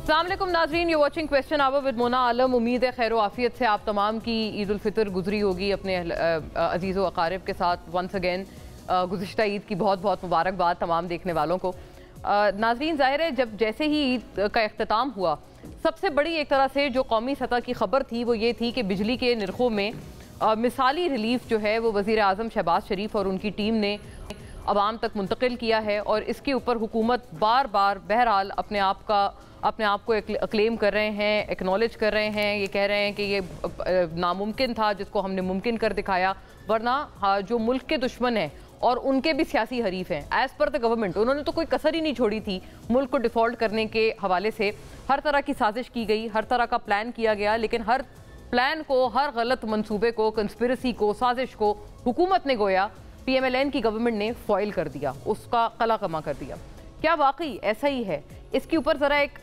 अस्सलाम वालेकुम नाज़रीन, you watching question hour with Mona Alam. उम्मीद है खैर आफियत से आप तमाम की ईद उल फितर गुजरी होगी अपने अजीज़ व अकारिब के साथ। वंस अगेन गुज़िश्ता ईद की बहुत बहुत मुबारकबाद तमाम देखने वालों को। नाज़रीन, ज़ाहिर है जब जैसे ही ईद का इख्तिताम हुआ, सबसे बड़ी एक तरह से जो कौमी सतह की खबर थी वो ये थी कि बिजली के निर्खों में मिसाली रिलीफ जो है वो वज़ीर आज़म शहबाज शरीफ और उनकी टीम ने अवाम तक मुंतकिल किया है। और इसके ऊपर हुकूमत बार बार बहरहाल अपने आप को क्लेम कर रहे हैं, एक्नॉलेज कर रहे हैं। ये कह रहे हैं कि ये नामुमकिन था जिसको हमने मुमकिन कर दिखाया, वरना जो मुल्क के दुश्मन हैं और उनके भी सियासी हरीफ हैं एज़ पर द गवर्नमेंट, उन्होंने तो कोई कसर ही नहीं छोड़ी थी मुल्क को डिफ़ॉल्ट करने के हवाले से। हर तरह की साजिश की गई, हर तरह का प्लान किया गया, लेकिन हर प्लान को, हर गलत मंसूबे को, कंस्पिरेसी को, साजिश को हुकूमत ने गोया PMLN की गवर्नमेंट ने फॉइल कर दिया, उसका कला कमा कर दिया। क्या वाकई ऐसा ही है? इसके ऊपर ज़रा एक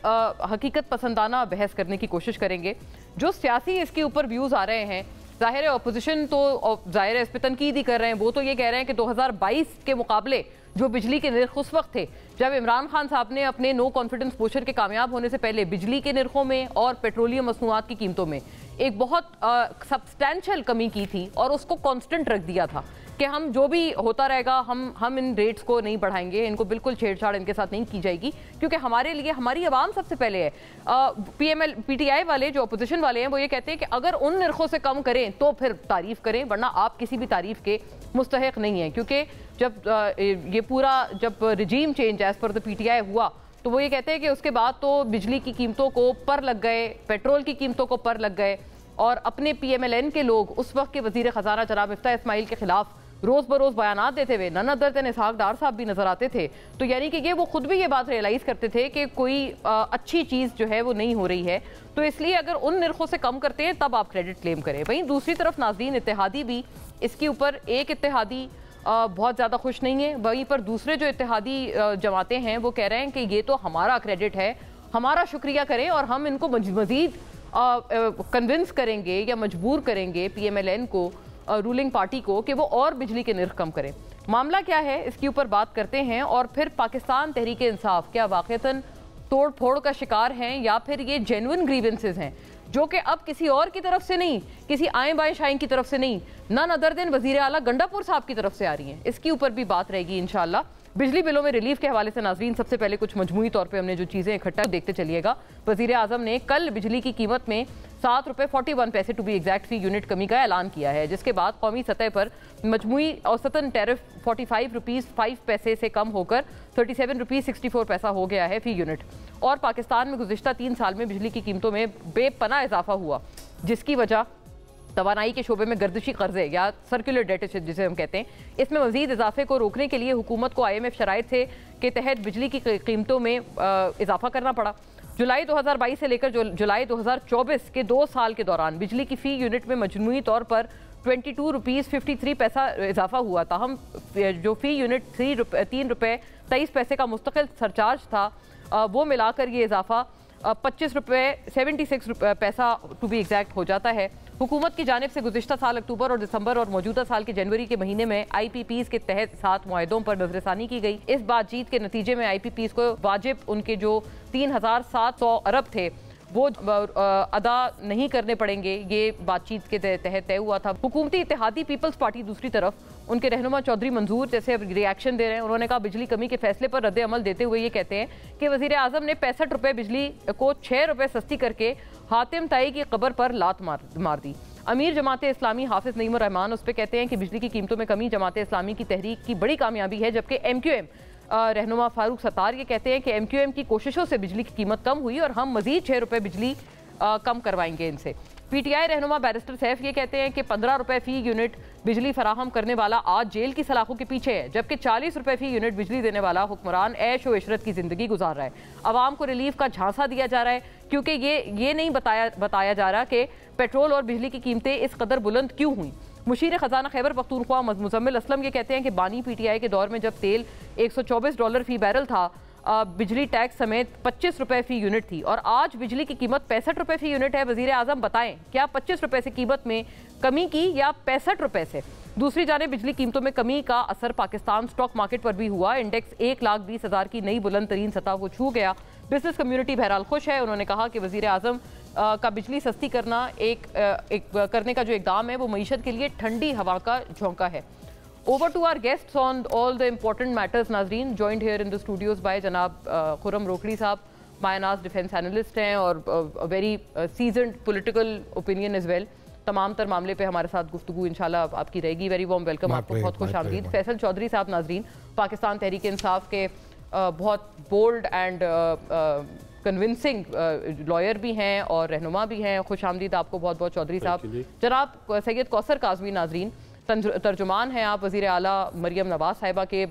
हकीकत पसंदाना बहस करने की कोशिश करेंगे। जो सियासी इसके ऊपर व्यूज़ आ रहे हैं, ज़ाहिर है अपोजिशन तो ज़ाहिर है इस पर तनकीद ही कर रहे हैं। वो तो ये कह रहे हैं कि 2022 के मुकाबले जो बिजली के निर्ख उस वक्त थे जब इमरान खान साहब ने अपने नो कॉन्फिडेंस मोशन के कामयाब होने से पहले बिजली के निर्खों में और पेट्रोलियम मसनूआत की कीमतों में एक बहुत सब्सटैंशियल कमी की थी और उसको कांस्टेंट रख दिया था कि हम जो भी होता रहेगा हम इन रेट्स को नहीं बढ़ाएंगे, इनको बिल्कुल छेड़छाड़ इनके साथ नहीं की जाएगी, क्योंकि हमारे लिए हमारी आवाम सबसे पहले है। PTI वाले जो अपोजिशन वाले हैं वो ये कहते हैं कि अगर उन निर्खों से कम करें तो फिर तारीफ करें, वरना आप किसी भी तारीफ के मुस्तहिक नहीं हैं। क्योंकि जब regime change as per the PTI हुआ तो वो ये कहते हैं कि उसके बाद तो बिजली की कीमतों को पर लग गए, पेट्रोल की कीमतों को पर लग गए, और अपने PMLN के लोग उस वक्त के वजीर ख़जाना जनाब इफ्ता इस्माइल के खिलाफ रोज़ बरोज़ बयानात देते हुए नन अदर देन इसहाक डार साहब भी नजर आते थे। तो यानी कि वो खुद भी ये बात रियलाइज़ करते थे कि कोई अच्छी चीज़ जो है वो नहीं हो रही है। तो इसलिए अगर उन निर्खों से कम करते हैं तब आप क्रेडिट क्लेम करें। वहीं दूसरी तरफ नाज़रीन, इत्तेहादी भी इसके ऊपर, एक इत्तेहादी बहुत ज़्यादा खुश नहीं है, वहीं पर दूसरे जो इत्तेहादी जमातें हैं वो कह रहे हैं कि ये तो हमारा क्रेडिट है, हमारा शुक्रिया करें और हम इनको मज़ीद कन्विंस करेंगे या मजबूर करेंगे PMLN को, रूलिंग पार्टी को, कि वो और बिजली के निर्ख कम करें। मामला क्या है इसके ऊपर बात करते हैं। और फिर पाकिस्तान तहरीक इंसाफ क्या वाक़तन तोड़ फोड़ का शिकार हैं या फिर ये जेन्युइन ग्रीवेंसेस हैं जो कि अब किसी और की तरफ से नहीं, किसी आए बाएं शाइन की तरफ से नहीं, नन अदर देन वज़ीर आला गंडापुर साहब की तरफ से आ रही हैं। इसके ऊपर भी बात रहेगी इंशाअल्लाह। बिजली बिलों में रिलीफ के हवाले से नाज़रीन, सबसे पहले कुछ मजमूई तौर पे हमने जो चीज़ें इकट्ठा देखते चलिएगा। वज़ीर आज़म ने कल बिजली की कीमत में 7 रुपये 41 पैसे टू बी एग्जैक्ट फी यूनिट कमी का ऐलान किया है, जिसके बाद कौमी सतह पर मजमूई औसतन टैरिफ 45 रुपीज़ 5 पैसे से कम होकर 37 रुपीज़ 64 पैसा हो गया है फी यूनिट। और पाकिस्तान में गुज़िश्ता 3 साल में बिजली की कीमतों में बेपनाह इजाफा हुआ, जिसकी वजह तवानाई के शोबे में गर्दिशी कर्जे या सर्कुलर डेट जिसे हम कहते हैं, इसमें मजीद इजाफे को रोकने के लिए हुकूमत को IMF शराइत से के तहत बिजली की कीमतों में इजाफा करना पड़ा। जुलाई 2022 से लेकर जुलाई 2024 के 2 साल के दौरान बिजली की फ़ी यूनिट में मजमूई तौर पर 22 रुपीज़ 53 पैसा इजाफा हुआ था। हम जो फ़ी यूनिट 3 रुपये 23 पैसे का मुस्तकिल सरचार्ज था, वो मिलाकर ये इजाफा 25 रुपये 76 पैसा टू बी एग्जैक्ट हो जाता है। हुकूमत की जानिब से गुज़िश्ता साल अक्टूबर और दिसंबर और मौजूदा साल के जनवरी के महीने में IPPs के तहत 7 मुआहदों पर नजरसानी की गई। इस बातचीत के नतीजे में IPPs को वाजिब उनके जो 3700 अरब थे वो अदा नहीं करने पड़ेंगे, ये बातचीत के तहत तय हुआ था। हुकूमती इत्तेहादी पीपल्स पार्टी दूसरी तरफ उनके रहनुमा चौधरी मंजूर जैसे अब रिएक्शन दे रहे हैं। उन्होंने कहा बिजली कमी के फैसले पर रद्द अमल देते हुए ये कहते हैं कि वज़ीर आज़म ने 65 रुपये बिजली को 6 रुपये सस्ती करके हातिम ताई की कब्र पर लात मार दी। अमीर जमात इस्लामी हाफिज़ नईमुर रहमान उस पर कहते हैं कि बिजली की कीमतों में कमी जमात इस्लामी की तहरीक की बड़ी कामयाबी है, जबकि MQM रहनुमा फारूक सत्तार ये कहते हैं कि MQM की कोशिशों से बिजली की कीमत कम हुई और हम मजीद 6 रुपये बिजली कम करवाएंगे इनसे। PTI रहनुमा बैरिस्टर सैफ ये कहते हैं कि 15 रुपये फ़ी यूनिट बिजली फराहम करने वाला आज जेल की सलाखों के पीछे है, जबकि 40 रुपये फ़ी यूनिट बिजली देने वाला हुक्मरान ऐश व इशरत की ज़िंदगी गुजार रहा है। आवाम को रिलीफ का झांसा दिया जा रहा है, क्योंकि ये नहीं बताया जा रहा कि पेट्रोल और बिजली की कीमतें इस कदर बुलंद क्यों हुई। मुशीर ख़जाना खैबर पख्तूनख्वा मुज़म्मिल असलम ये कहते हैं कि बानी PTI के दौर में जब तेल $124 फ़ी बैरल था, बिजली टैक्स समेत 25 रुपये फ़ी यूनिट थी और आज बिजली की कीमत 65 रुपये फ़ी यूनिट है। वज़ीर आज़म बताएं क्या 25 रुपये से कीमत में कमी की या 65 रुपये से? दूसरी जाने बिजली कीमतों में कमी का असर पाकिस्तान स्टॉक मार्केट पर भी हुआ। इंडेक्स 1,20,000 की नई बुलंद तरीन सतह को छू गया। बिजनेस कम्युनिटी बहरहाल खुश है। उन्होंने कहा कि वजीर आजम का बिजली सस्ती करना करने का जो इकदाम है वो मईशत के लिए ठंडी हवा का झोंका है। Over to our guests on all the important matters, नाजरीन, joined here in the studios by जनाब खुर्रम रोकड़ी साहब, मायनाज डिफेंस एनालिस्ट हैं और very seasoned political opinion as well. तमाम तर मामले पे हमारे साथ गुफ्तगू इंशाल्लाह आपकी रहेगी। वेरी वार्म वेलकम, आपको बहुत खुश आमदीद। फैसल चौधरी साहब नाजरीन, पाकिस्तान तहरीक इंसाफ के बहुत बोल्ड एंड कन्विंसिंग लॉयर भी हैं और रहनुमा भी हैं। खुश आमदीद आपको बहुत बहुत चौधरी साहब। जनाब सैयद कौसर काज़मी नाजरीन, तर्जुमान हैं आप वज़ीर आला मरियम नवाज साहिबा के,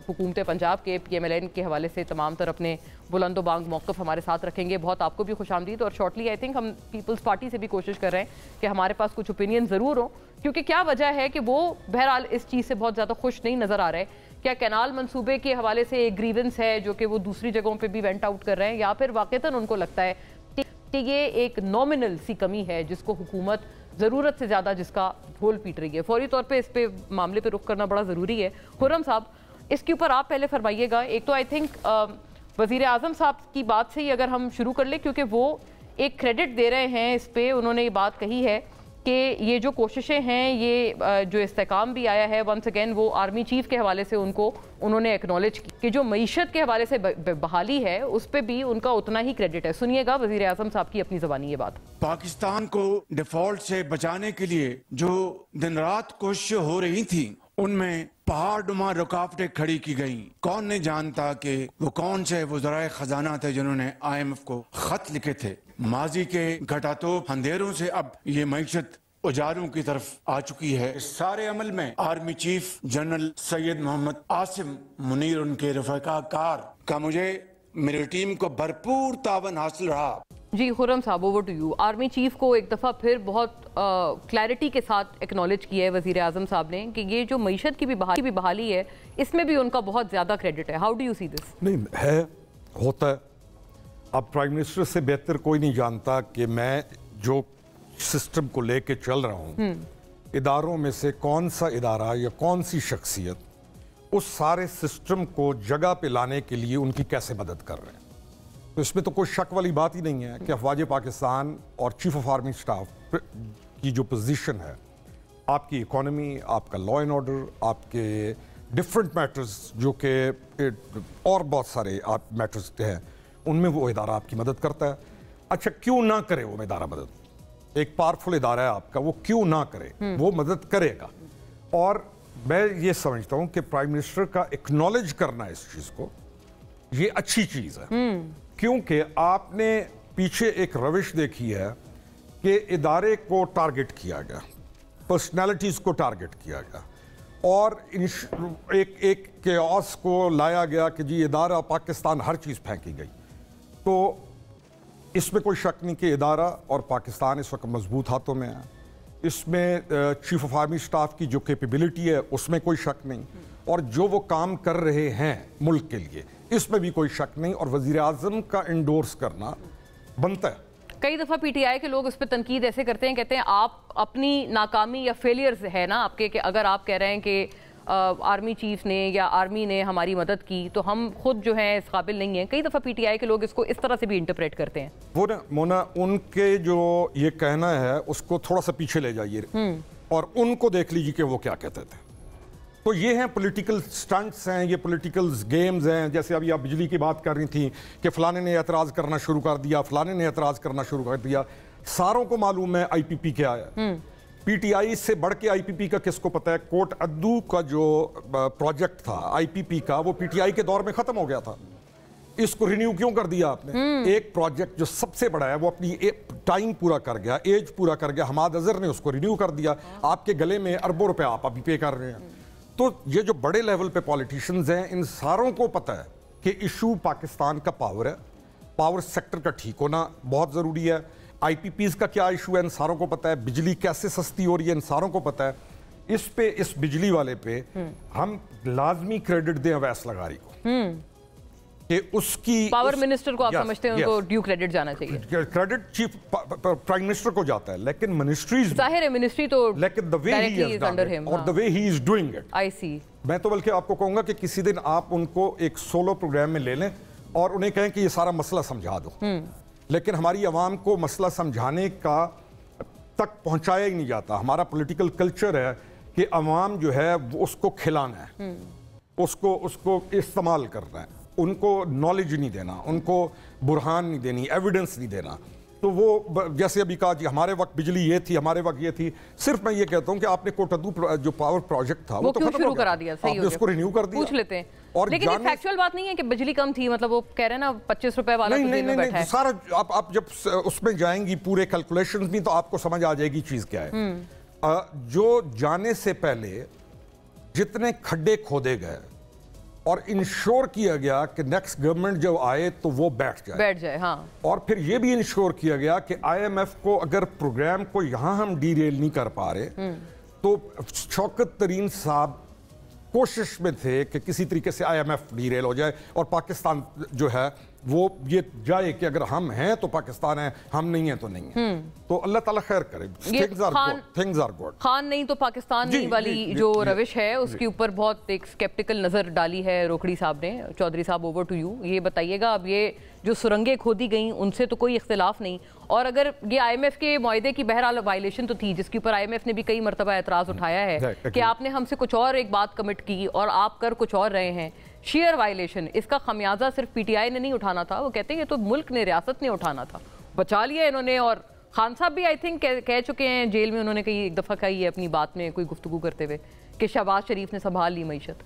हुकूमत पंजाब के PMLN के हवाले से तमाम तर अपने बुलंदो बांग मौक़िफ़ हमारे साथ रखेंगे। बहुत आपको भी खुश आमदीद। और शॉर्टली आई थिंक हम पीपल्स पार्टी से भी कोशिश कर रहे हैं कि हमारे पास कुछ ओपिनियन ज़रूर हो, क्योंकि क्या वजह है कि वो बहरहाल इस चीज़ से बहुत ज़्यादा खुश नहीं नज़र आ रहे। क्या कैनाल मंसूबे के हवाले से एक ग्रीवेंस है जो कि वो दूसरी जगहों पर भी वेंट आउट कर रहे हैं, या फिर वाक़तन उनको लगता है कि ये एक नॉमिनल सी कमी है जिसको हुकूमत ज़रूरत से ज़्यादा जिसका ढोल पीट रही है? फौरी तौर पे इस पे मामले पे रुख करना बड़ा ज़रूरी है। खुर्रम साहब, इसके ऊपर आप पहले फरमाइएगा। एक तो आई थिंक वज़ीर आज़म साहब की बात से ही अगर हम शुरू कर लें, क्योंकि वो एक क्रेडिट दे रहे हैं इस पे। उन्होंने ये बात कही है कि ये जो कोशिशें हैं, ये जो इस्तेकाम भी आया है, वंस अगेन वो आर्मी चीफ के हवाले से उन्होंने एक्नॉलेज की कि जो मईशत के हवाले से बहाली है उस पर भी उनका उतना ही क्रेडिट है। सुनिएगा वज़ीर आज़म साहब की अपनी ज़बानी ये बात। पाकिस्तान को डिफॉल्ट से बचाने के लिए जो दिन रात कोशिशें हो रही थी, उनमें पहाड़नुमा रुकावटें खड़ी की गई। कौन नहीं जानता कि वो कौन से वज़राए खजाना थे जिन्होंने IMF को खत लिखे थे। माजी के घटातोप अंधेरों से अब ये मईशत उजारों की तरफ आ चुकी है। इस सारे अमल में army chief general Syed Mohammad Asim Munir, उनके रफ़ाकार का मुझे मेरी टीम को भरपूर तावन हासिल रहा। जी Khurram sahab, over to you. Army chief को एक दफ़ा फिर बहुत क्लैरिटी के साथ एक्नॉलेज किया है वज़ीर आज़म साहब ने कि ये जो मईशत की भी बहाली है, इसमें भी उनका बहुत ज़्यादा क्रेडिट है। How do you see this? नहीं है, होता है। अब प्राइम मिनिस्टर से बेहतर कोई नहीं जानता कि मैं जो सिस्टम को लेके चल रहा हूँ, इदारों में से कौन सा इदारा या कौन सी शख्सियत उस सारे सिस्टम को जगह पे लाने के लिए उनकी कैसे मदद कर रहे हैं। तो इसमें तो कोई शक वाली बात ही नहीं है कि अफवाज पाकिस्तान और चीफ ऑफ आर्मी स्टाफ की जो पोजीशन है, आपकी इकोनॉमी, आपका लॉ एंड ऑर्डर, आपके डिफरेंट मैटर्स जो कि और बहुत सारे आप मैटर्स हैं, उनमें वो इदारा आपकी मदद करता है। अच्छा, क्यों ना करे वो इदारा मदद? एक पावरफुल इदारा है आपका, वो क्यों ना करे? वो मदद करेगा। और मैं ये समझता हूँ कि प्राइम मिनिस्टर का एक्नॉलेज करना इस चीज़ को, ये अच्छी चीज़ है। क्योंकि आपने पीछे एक रविश देखी है कि इदारे को टारगेट किया गया, पर्सनैलिटीज़ को टारगेट किया गया, और एक केओस को लाया गया कि जी इदारा पाकिस्तान हर चीज़ फेंकी गई। तो इसमें कोई शक नहीं कि इदारा और पाकिस्तान इस वक्त मजबूत हाथों में है। इसमें चीफ ऑफ आर्मी स्टाफ की जो कैपेबिलिटी है उसमें कोई शक नहीं, और जो वो काम कर रहे हैं मुल्क के लिए, इसमें भी कोई शक नहीं, और वज़ीर आज़म का इंडोर्स करना बनता है। कई दफ़ा PTI के लोग उस पर तनकीद ऐसे करते हैं, कहते हैं आप अपनी नाकामी या फेलियर्स है ना आपके, कि अगर आप कह रहे हैं कि आर्मी चीफ ने या आर्मी ने हमारी मदद की तो हम खुद जो हैं इस काबिल नहीं हैं। कई दफ़ा PTI के लोग इसको इस तरह से भी इंटरप्रेट करते हैं। वो ना मोना, उनके जो ये कहना है उसको थोड़ा सा पीछे ले जाइए और उनको देख लीजिए कि वो क्या कहते थे। तो ये हैं पॉलिटिकल स्टंट्स हैं, ये पॉलिटिकल गेम्स हैं। जैसे अभी आप बिजली की बात कर रही थी कि फलाने ने एतराज़ करना शुरू कर दिया, फलाने ने एतराज़ करना शुरू कर दिया। सारों को मालूम है IPP क्या है। PTI से बढ़ के IPP का किसको पता है? कोट अद्दू का जो प्रोजेक्ट था IPP का, वो PTI के दौर में ख़त्म हो गया था। इसको रिन्यू क्यों कर दिया आपने? एक प्रोजेक्ट जो सबसे बड़ा है वो अपनी टाइम पूरा कर गया, एज पूरा कर गया, हमाद अजहर ने उसको रिन्यू कर दिया। आपके गले में अरबों रुपए आप अभी पे कर रहे हैं। तो ये जो बड़े लेवल पे पॉलिटिशियंस हैं, इन सारों को पता है कि इशू पाकिस्तान का पावर है, पावर सेक्टर का ठीक होना बहुत ज़रूरी है। IPPs का क्या इशू है इन सारों को पता है, बिजली कैसे सस्ती हो रही है इन सारों को पता है। इस बिजली वाले पे हम लाजमी क्रेडिट दें अवैस लगारी को। कि उसकी पावर मिनिस्टर को आप समझते हैं उनको ड्यू क्रेडिट जाना चाहिए? क्रेडिट चीफ प्राइम मिनिस्टर को जाता है, लेकिन मिनिस्ट्रीज, जाहिर है मिनिस्ट्री तो लेकिन the way he is under him और the way he is doing it, I see. मैं तो बल्कि आपको कहूंगा कि किसी दिन आप उनको एक सोलो प्रोग्राम में ले लें और उन्हें कहें कि ये सारा मसला समझा दो, लेकिन हमारी आवाम को मसला समझाने का तक पहुंचाया ही नहीं जाता। हमारा पॉलिटिकल कल्चर है कि अवाम जो है वो उसको खिलाना है, उसको इस्तेमाल करना है, उनको नॉलेज नहीं देना, उनको बुरहान नहीं देनी, एविडेंस नहीं देना। तो वो जैसे अभी कहा जी हमारे वक्त बिजली ये थी, हमारे वक्त ये थी, सिर्फ मैं ये कहता हूं कि आपने कोटद्दू जो पावर प्रोजेक्ट था वो तो खत्म शुरू करा दिया, सही हो उसको रिन्यू कर दिया। पूछ लेते हैं और लेकिन ये फैक्चुअल बात नहीं है कि बिजली कम थी, मतलब वो कह रहे हैं ना 25 रुपए वाला नहीं, नहीं, नहीं, सारा आप जब उसमें जाएंगी पूरे कैलकुलेशंस में तो आपको समझ आ जाएगी चीज क्या है। जो जाने से पहले जितने खड्डे खोदे गए और इंश्योर किया गया कि नेक्स्ट गवर्नमेंट जब आए तो वो बैठ जाए, हाँ। और फिर ये भी इंश्योर किया गया कि आईएमएफ को अगर प्रोग्राम को यहां हम डीरेल नहीं कर पा रहे तो शौकत तरीन साहब कोशिश में थे कि किसी तरीके से आईएमएफ डीरेल हो जाए और पाकिस्तान जो है वो ये जाए कि अगर हम हैं तो पाकिस्तान है, हम नहीं हैं तो नहीं है। तो अल्लाह ताला खैर करे। Things are good. खान नहीं तो पाकिस्तान नहीं वाली जो रविश है उसके ऊपर बहुत एक स्केप्टिकल नजर डाली है रोकड़ी साहब ने। चौधरी साहब ओवर टू यू, ये बताइएगा अब ये जो सुरंगें खोदी गई उनसे तो कोई इख्तिलाफ नहीं, और अगर ये आईएमएफ के मुआहदे की बहरहाल वायलेशन तो थी जिसके ऊपर आईएमएफ ने भी कई मरतबा एतराज उठाया है कि आपने हमसे कुछ और एक बात कमिट की और आप कर कुछ और रहे हैं, शेयर वायलेशन, इसका खमियाजा सिर्फ पीटीआई ने नहीं उठाना था, वो कहते हैं ये तो मुल्क ने, रियासत ने उठाना था। बचा लिया इन्होंने, और खान साहब भी आई थिंक कह चुके हैं जेल में, उन्होंने कही एक दफ़ा कही है अपनी बात में कोई गुफ्तगू करते हुए कि शहबाज शरीफ ने संभाल ली मईशत।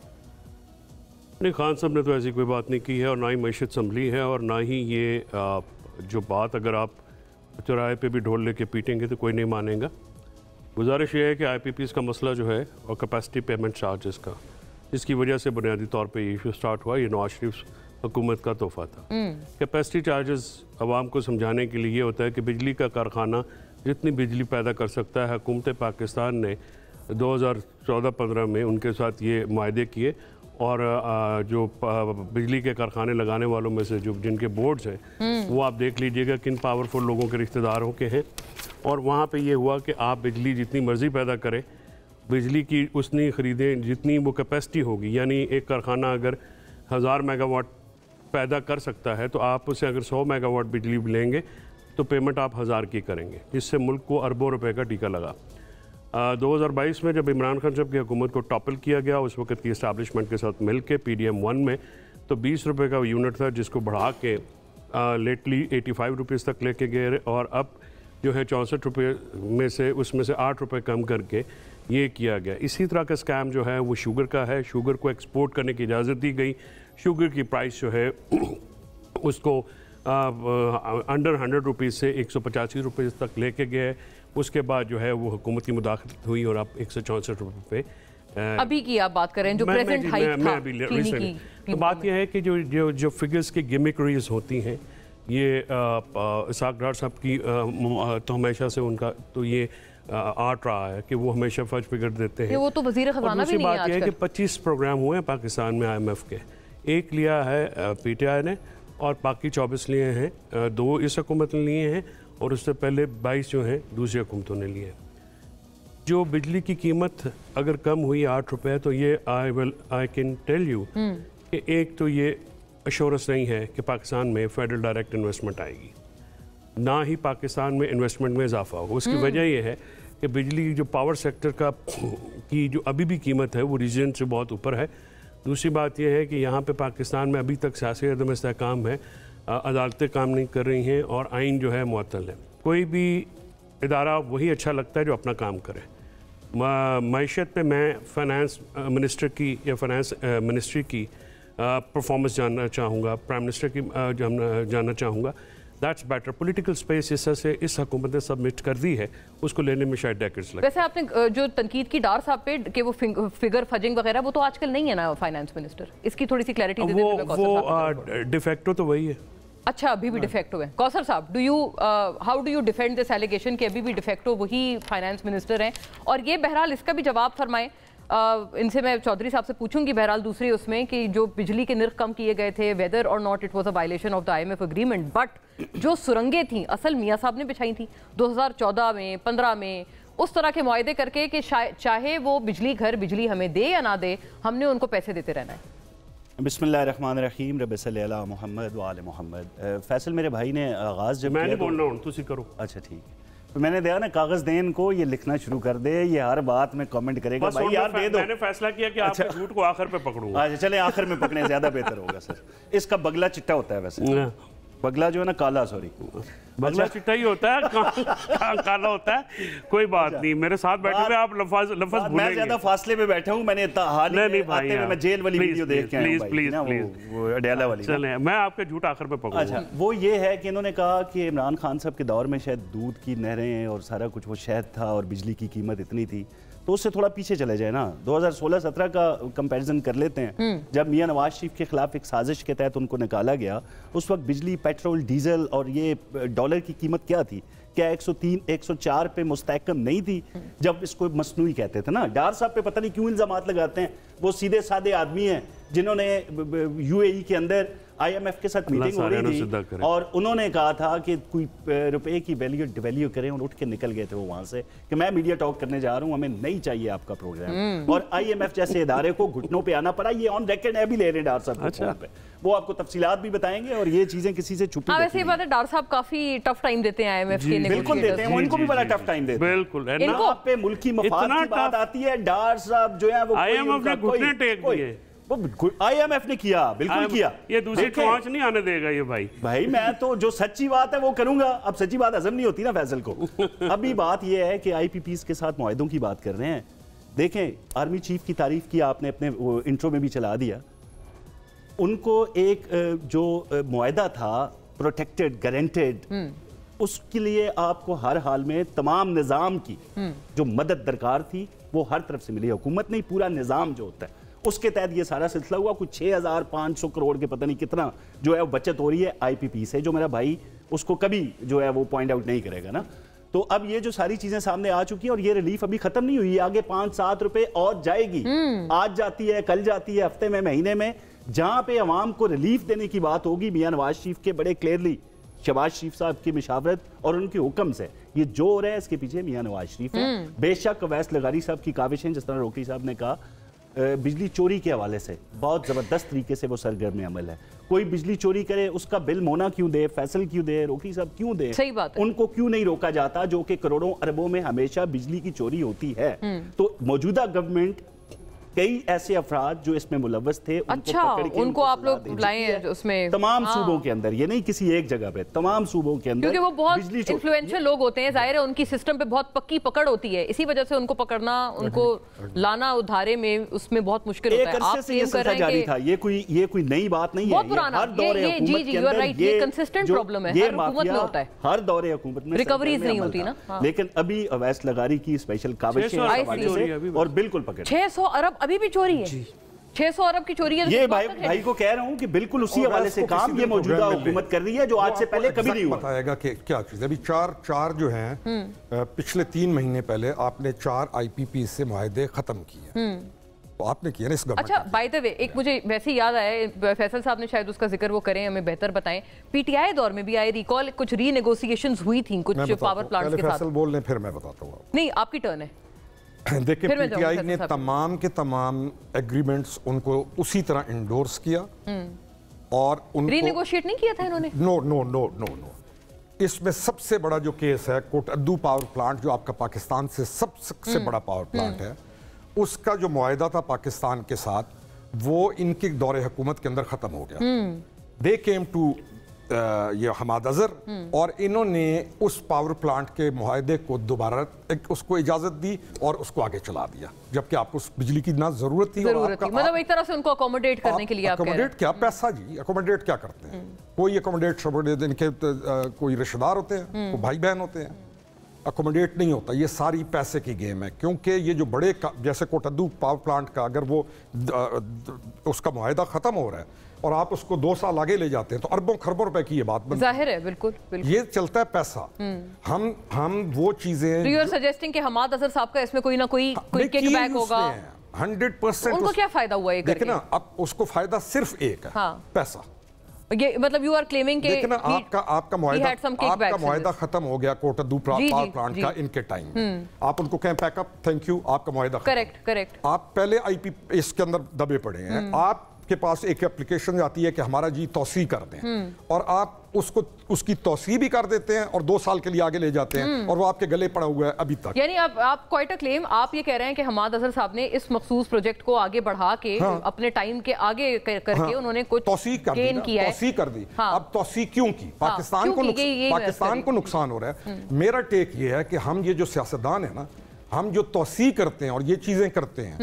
नहीं, खान साहब ने तो ऐसी कोई बात नहीं की है और ना ही मईशत संभली है और ना ही ये जो बात अगर आप चौराहे पे भी ढोल लेके पीटेंगे तो कोई नहीं मानेगा। गुजारिश ये है कि IPPs का मसला जो है और कैपेसिटी पेमेंट चार्जेस का, जिसकी वजह से बुनियादी तौर पे ये इशू स्टार्ट हुआ, ये नवाज शरीफ हुकूमत का तोहफा था। कैपेसिटी चार्जेस आवाम को समझाने के लिए ये होता है कि बिजली का कारखाना जितनी बिजली पैदा कर सकता है, हुकूमत पाकिस्तान ने 2014-15 में उनके साथ ये मुआहदे किए और जो बिजली के कारखाने लगाने वालों में से जो जिनके बोर्ड्स हैं वो आप देख लीजिएगा किन पावरफुल लोगों के रिश्तेदारों के हैं, और वहाँ पे ये हुआ कि आप बिजली जितनी मर्ज़ी पैदा करें, बिजली की उतनी ख़रीदें जितनी वो कैपेसिटी होगी। यानी एक कारखाना अगर 1000 मेगावाट पैदा कर सकता है तो आप उसे अगर 100 मेगावाट बिजली लेंगे तो पेमेंट आप 1000 की करेंगे, जिससे मुल्क को अरबों रुपए का टीका लगा। 2022 में जब इमरान खान साहब की हुकूमत को टॉपल किया गया उस वक्त की इस्टेब्लिशमेंट के साथ मिल के PDM1 में, तो 20 रुपये का यूनिट था जिसको बढ़ा के लेटली 85 रुपीज़ तक लेके गए, और अब जो है 64 रुपये में से उसमें से 8 रुपये कम करके ये किया गया। इसी तरह का स्कैम जो है वो शुगर का है। शुगर को एक्सपोर्ट करने की इजाज़त दी गई, शुगर की प्राइस जो है उसको अंडर 100 रुपीज़ से 185 रुपये तक लेके गए। उसके बाद जो है वो हुकूमत की मुदाखलत हुई और आप 164 रुपये पे अभी की आप बात करें जो प्रेजेंट हाइक था की। तो बात यह है कि जो फिगर्स की गिमिकरीज होती हैं, ये इसाक डार साहब की तो हमेशा से उनका तो ये आर्ट रहा है कि वो हमेशा फर्स्ट फिगर देते हैं। वो तो वज़ीर ख़ज़ाना भी नहीं है। बात यह है कि 25 प्रोग्राम हुए हैं पाकिस्तान में IMF के, एक लिया है PTI ने और बाकी 24 लिए हैं, 2 इस हुकूमत ने लिए हैं और उससे पहले 22 जो हैं दूसरी हुकूमतों ने लिए हैं। जो बिजली की कीमत अगर कम हुई 8 रुपये तो ये आई कैन टेल यू कि एक तो ये अश्योरेंस नहीं है कि पाकिस्तान में फेडरल डायरेक्ट इन्वेस्टमेंट आएगी, ना ही पाकिस्तान में इन्वेस्टमेंट में इजाफा होगा। उसकी वजह यह है कि बिजली जो पावर सेक्टर का की जो अभी भी कीमत है वो रीजन से बहुत ऊपर है। दूसरी बात यह है कि यहाँ पे पाकिस्तान में अभी तक सियासी अदम इस्तेहकाम है, अदालतें काम नहीं कर रही हैं और आइन जो है मुअत्तल है। कोई भी इदारा वही अच्छा लगता है जो अपना काम करे। मईशत पे मैं फाइनेंस मिनिस्टर की या फाइनेंस मिनिस्ट्री की परफॉर्मेंस जानना चाहूँगा, प्राइम मिनिस्टर की जानना चाहूँगा। That's better. पॉलिटिकल स्पेस इस हुकूमत ने सबमिट कर दी है, उसको लेने में शायद डेकेड्स लगे। वैसे आपने जो तनकीद की डार साहब पे कि वो फिगर फजिंग वगैरह वो तो आजकल नहीं है ना फाइनेंस मिनिस्टर, इसकी थोड़ी सी क्लैरिटी दे दें। वो डिफेक्टो तो वही है। अच्छा, अभी भी डिफेक्टो है। Kausar sahab, how do you defend this allegation कि अभी भी डिफेक्टो वही फाइनेंस मिनिस्टर हैं? और ये बहरहाल इसका भी जवाब फरमाएं, इनसे मैं चौधरी साहब से पूछूंगी बहरहाल दूसरी उसमें कि जो बिजली के निर्ख कम किए गए थे, वेदर और not it was a violation of the IMF agreement, but जो सुरंगें थी असल मियाँ साहब ने बिछाई थी 2014 में 15 में, उस तरह के मुआहदे करके कि चाहे वो बिजली घर बिजली हमें दे या ना दे, हमने उनको पैसे देते रहना है। बिस्मिल्लाहिर्रहमानिर्रहीम, रब्बि सल्ली अला मुहम्मद व आले मुहम्मद। फैसल मेरे भाई ने आगाज़ जब मैं नहीं किया बोल रहा हूँ, तुसी करो। अच्छा ठीक है, तो मैंने देखा ना कागज़ देन को ये लिखना शुरू कर दे, ये हर बात में कमेंट करेगा बस भाई यार दे दो। मैंने फैसला किया कि आपके झूठ को आखिर पे पकड़ूंगा। अच्छा चले आखिर में पकड़े ज़्यादा बेहतर होगा सर। इसका बगला चिट्टा होता है वैसे, बगला जो है ना काला, सॉरी बगला चिट्टा ही होता है, काला होता है, कोई बात नहीं। मेरे साथ बैठे हुए आप लफ्ज भूलेंगे। मैं ज्यादा फासले में बैठा हूँ, मैंने हाल ही में आते हुए मैं जेल वाली वीडियो देख के आया हूं भाई, वो अडयाला वाली। चलें, मैं आपके झूठ आखिर पे पकड़ूंगा। अच्छा, वो ये है कि इन्होंने कहा कि इमरान खान साहब के दौर में शायद दूध की नहरें और सारा कुछ वो शहद था और बिजली की कीमत इतनी थी, तो उससे थोड़ा पीछे चले जाए ना, 2016-17 का कंपैरिजन कर लेते हैं। जब मियां नवाज शरीफ के खिलाफ एक साजिश के तहत उनको निकाला गया, उस वक्त बिजली, पेट्रोल, डीजल और ये डॉलर की कीमत क्या थी? क्या 103, 104 पे मुस्तहकम नहीं थी? जब इसको मसनूई कहते थे ना। डार साहब पे पता नहीं क्यों इल्जामात लगाते हैं, वो सीधे साधे आदमी हैं जिन्होंने UAE के अंदर IMF के साथ मीटिंग हो रही थी और उन्होंने कहा था कि कोई रुपए की वैल्यू डिवैल्यू करें, और उठ के निकल गए थे वो वहां से कि मैं मीडिया टॉक करने जा रहा हूं, हमें नहीं चाहिए आपका प्रोग्राम। और IMF जैसे इदारे को घुटनों पे आना पड़ा। ये ऑन रिकॉर्ड है भी ले रहे डार साहब। अच्छा, वो आपको तफसीलात भी बताएंगे और ये चीजें किसी से छुपी। वैसे ये बात है, डार साहब काफी टफ टाइम देते हैं IMF के। बिल्कुल देते हैं, उनको भी बड़ा टफ टाइम देते हैं। बिल्कुल, इनको पे मुल्की मफाद की बात आती है, डार साहब जो है वो IMF ने घुटने टेक दिए। IMF ने किया, बिल्कुल किया। ये दूसरी पहुंच नहीं आने देगा ये भाई मैं तो जो सच्ची बात है वो करूंगा। अब सच्ची बात हजम नहीं होती ना फैसल को। अभी बात ये है कि IPPs के साथ मुआहदों की बात कर रहे हैं। देखें, आर्मी चीफ की तारीफ की आपने अपने इंट्रो में भी चला दिया। उनको एक जो मुआहदा था प्रोटेक्टेड, गारंटेड, उसके लिए आपको हर हाल में तमाम निज़ाम की जो मदद दरकार थी वो हर तरफ से मिली। हुकूमत नहीं, पूरा निज़ाम जो होता है उसके तहत ये सारा सिलसिला हुआ। कुछ 6500 करोड़ के पता नहीं कितना जो है वो बचत हो रही है IPP से, जो मेरा भाई उसको कभी जो है वो पॉइंट आउट नहीं करेगा ना। तो अब ये जो सारी चीजें सामने आ चुकी हैं और ये रिलीफ अभी खत्म नहीं हुई, आगे 5-7 रुपए और जाएगी। आज जाती है, कल जाती है, हफ्ते में, महीने में। जहां पे अवाम को रिलीफ देने की बात होगी, मियां नवाज शरीफ के बड़े क्लियरली शहबाज शरीफ साहब की मशावरत और उनके हुक्म से ये जो हो रहा है, इसके पीछे मियां नवाज शरीफ है। बेशक अवैस लगारी साहब की काविशें, जिस तरह रोकी साहब ने कहा, बिजली चोरी के हवाले से बहुत ज़बरदस्त तरीके से वो सरगर्म अमल है। कोई बिजली चोरी करे, उसका बिल मोना क्यों दे, फैसल क्यों दे, रोकी साहब क्यों दे? सही बात है। उनको क्यों नहीं रोका जाता, जो कि करोड़ों अरबों में हमेशा बिजली की चोरी होती है। तो मौजूदा गवर्नमेंट कई ऐसे अफराद जो इसमें मुलव्वस थे, अच्छा, उनको आप लोग लाए हैं उसमें तमाम सूबों के अंदर, ये नहीं किसी एक जगह पे, तमाम सूबों के अंदर, क्योंकि वो बहुत इन्फ्लुएंशियल लोग होते हैं, जाहिर है उनकी सिस्टम पे बहुत पक्की पकड़ होती है, इसी वजह से उनको पकड़ना, उनको लाना उधारे में, उसमें बहुत मुश्किल होता है। आप क्लेम कर रहे हैं कि ये कोई नई बात नहीं है, बहुत पुराना, ये कंसिस्टेंट प्रॉब्लम है, हर हुकूमत में होता है, हर दौरे हुकूमत में रिकवरीज नहीं होती ना। लेकिन अभी अवैस लगारी की स्पेशल काविश और बिल्कुल पकड़ 600 अरब अभी भी चोरी है। 600 अरब की चोरी है। ये भाई को कह रहा हूं कि बिल्कुल उसी हवाले से काम ये मौजूदा हुकूमत कर रही है, जो आज से पहले कभी नहीं हुआ। बताएगा कि क्या चीज है। अभी चार जो हैं पिछले 3 महीने पहले आपने 4 IPP से मुआहदे खत्म किए, तो आपने किया ना इस गवर्नमेंट। अच्छा, बाय द वे एक मुझे वैसे याद आया, फैसल साहब ने शायद उसका जिक्र वो करें, हमें बेहतर बताएं। PTI दौर में भी आई रिकॉल कुछ रीनेगोशिएशंस हुई थी कुछ पावर प्लांट्स के साथ। फैसल बोल लें फिर मैं बताता हूं। नहीं, आपकी टर्न है। देखिए, PTI ने तमाम के तमाम एग्रीमेंट्स उनको उसी तरह इंडोर्स किया और उनको रीनेगोशिएट नहीं किया था इन्होंने। नो। इसमें सबसे बड़ा जो केस है कोटअद्दू पावर प्लांट, जो आपका पाकिस्तान से सबसे बड़ा पावर प्लांट है, उसका जो मुआहदा था पाकिस्तान के साथ, वो इनके दौरे हुकूमत के अंदर खत्म हो गया। दे केम टू ये हमाद अजहर और इन्होंने उस पावर प्लांट के मुआहदे को दोबारा उसको इजाजत दी और उसको आगे चला दिया, जबकि आपको उस बिजली की ना जरूरत थी। मतलब एक तरह से उनको अकोमोडेट करने के लिए अकोमोडेट क्या, पैसा जी, अकोमोडेट क्या करते हैं? कोई अकोमोडेट इनके कोई रिश्तेदार होते हैं, कोई भाई बहन होते हैं, अकोमोडेट नहीं होता। ये सारी पैसे की गेम है, क्योंकि ये जो बड़े जैसे कोटअद्दू पावर प्लांट का अगर वो उसका मुआहदा खत्म हो रहा है और आप उसको 2 साल आगे ले जाते हैं तो अरबों खरबों रुपए की ये बात बनती है। जाहिर है, बिल्कुल। ये चलता है पैसा। हम वो चीजें यू आर सजेस्टिंग कि हमाद अजहर साहब का इसमें कोई ना कोई किकबैक होगा। 100%। उनको क्या फायदा हुआ ये देखिए करके? ना, अब उसको फायदा सिर्फ एक है, हाँ। पैसा। ये मतलब यू आर क्लेमिंग देखिए ना, आपका मुआहदा खत्म हो गया कोटद्दू पावर प्लांट का इनके टाइम, आप उनको कहें पैकअप, थैंक यू, आपका मुआहदा। करेक्ट। आप पहले आईपी इसके अंदर दबे पड़े हैं, आपके पास एक एप्लीकेशन जाती है कि हमारा जी तौसी कर दें, और आप उसकी तौसी भी कर देते हैं और 2 साल के लिए आगे ले जाते हैं, और वो आपके गले पड़ा हुआ है अभी तक। यानी आप क्वाइट अ क्लेम, आप ये कह रहे हैं कि हमाद अजहर साहब ने इस मखसूस प्रोजेक्ट को आगे बढ़ा के अपने टाइम के आगे करके उन्होंने कुछ तौसी गेन किया है। तौसी कर दी। अब तौसी क्यों की? पाकिस्तान को नुकसान हो रहा है। मेरा टेक ये है कि हम ये जो सियासतदान है ना, हम जो तौसी करते हैं और ये चीजें करते हैं,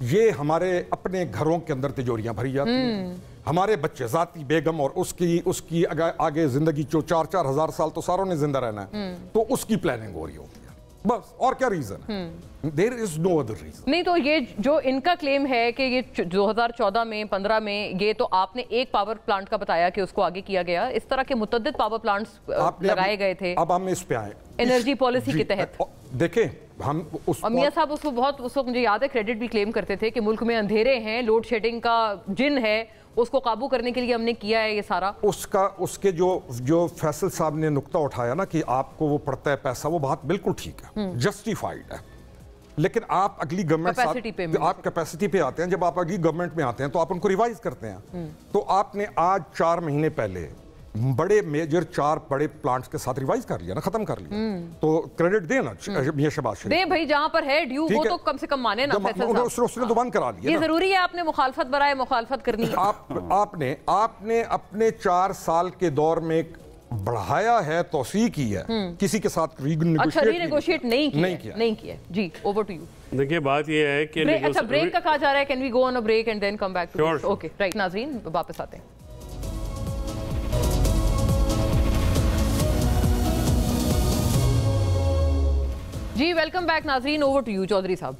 ये हमारे अपने घरों के अंदर तिजोरियां भरी जाती हैं। हमारे बच्चे, जाती बेगम और उसकी आगे जिंदगी जो 4-4 हजार साल तो सारों ने जिंदा रहना है, तो उसकी प्लानिंग हो रही होती है, बस। और क्या रीजन है? There is no other reason. नहीं, तो ये जो इनका क्लेम है कि ये 2014 में 15 में ये तो आपने एक पावर प्लांट का बताया कि उसको आगे किया गया, इस तरह के मुतअद्दिद पावर प्लांट्स लगाए गए थे। अब हम इस पे आए एनर्जी पॉलिसी के तहत। देखें, हम मियां साहब उस वक्त मुझे याद है क्रेडिट भी क्लेम करते थे कि मुल्क में अंधेरे हैं, लोड शेडिंग का जिन है, उसको काबू करने के लिए हमने किया है ये सारा। उसके जो फैसल साहब ने नुक्ता उठाया ना कि आपको वो पड़ता है पैसा, वो बात बिल्कुल ठीक है, जस्टिफाइड है। लेकिन आप अगली गवर्नमेंट, आप कैपेसिटी पे आते हैं, जब आप अगली गवर्नमेंट में आते हैं तो आप उनको रिवाइज करते हैं। तो आपने आज 4 महीने पहले बड़े मेजर 4 बड़े प्लांट्स के साथ रिवाइज कर लिया ना, खत्म कर लिया, तो क्रेडिट देना मियां शहबाज शरीफ दे भाई, जहां पर है ड्यू वो तो कम से कम माने ना। उसने तो बंद करा लिया। ये जरूरी है, आपने मुखालफत बराए मुखालफत करनी है। आपने अपने 4 साल के दौर में बढ़ाया है, तौसी की है, किसी के साथ रीनेगोशिएट नहीं किया। जी, ओवर टू यू। देखिए, बात ये है कि अच्छा, ब्रेक का कहा जा रहा है, can we go on a break and then come back to? Okay, right. नाज़रीन, वापस आते हैं। जी, वेलकम बैक नाज़रीन। Over to you Chaudhary sahab.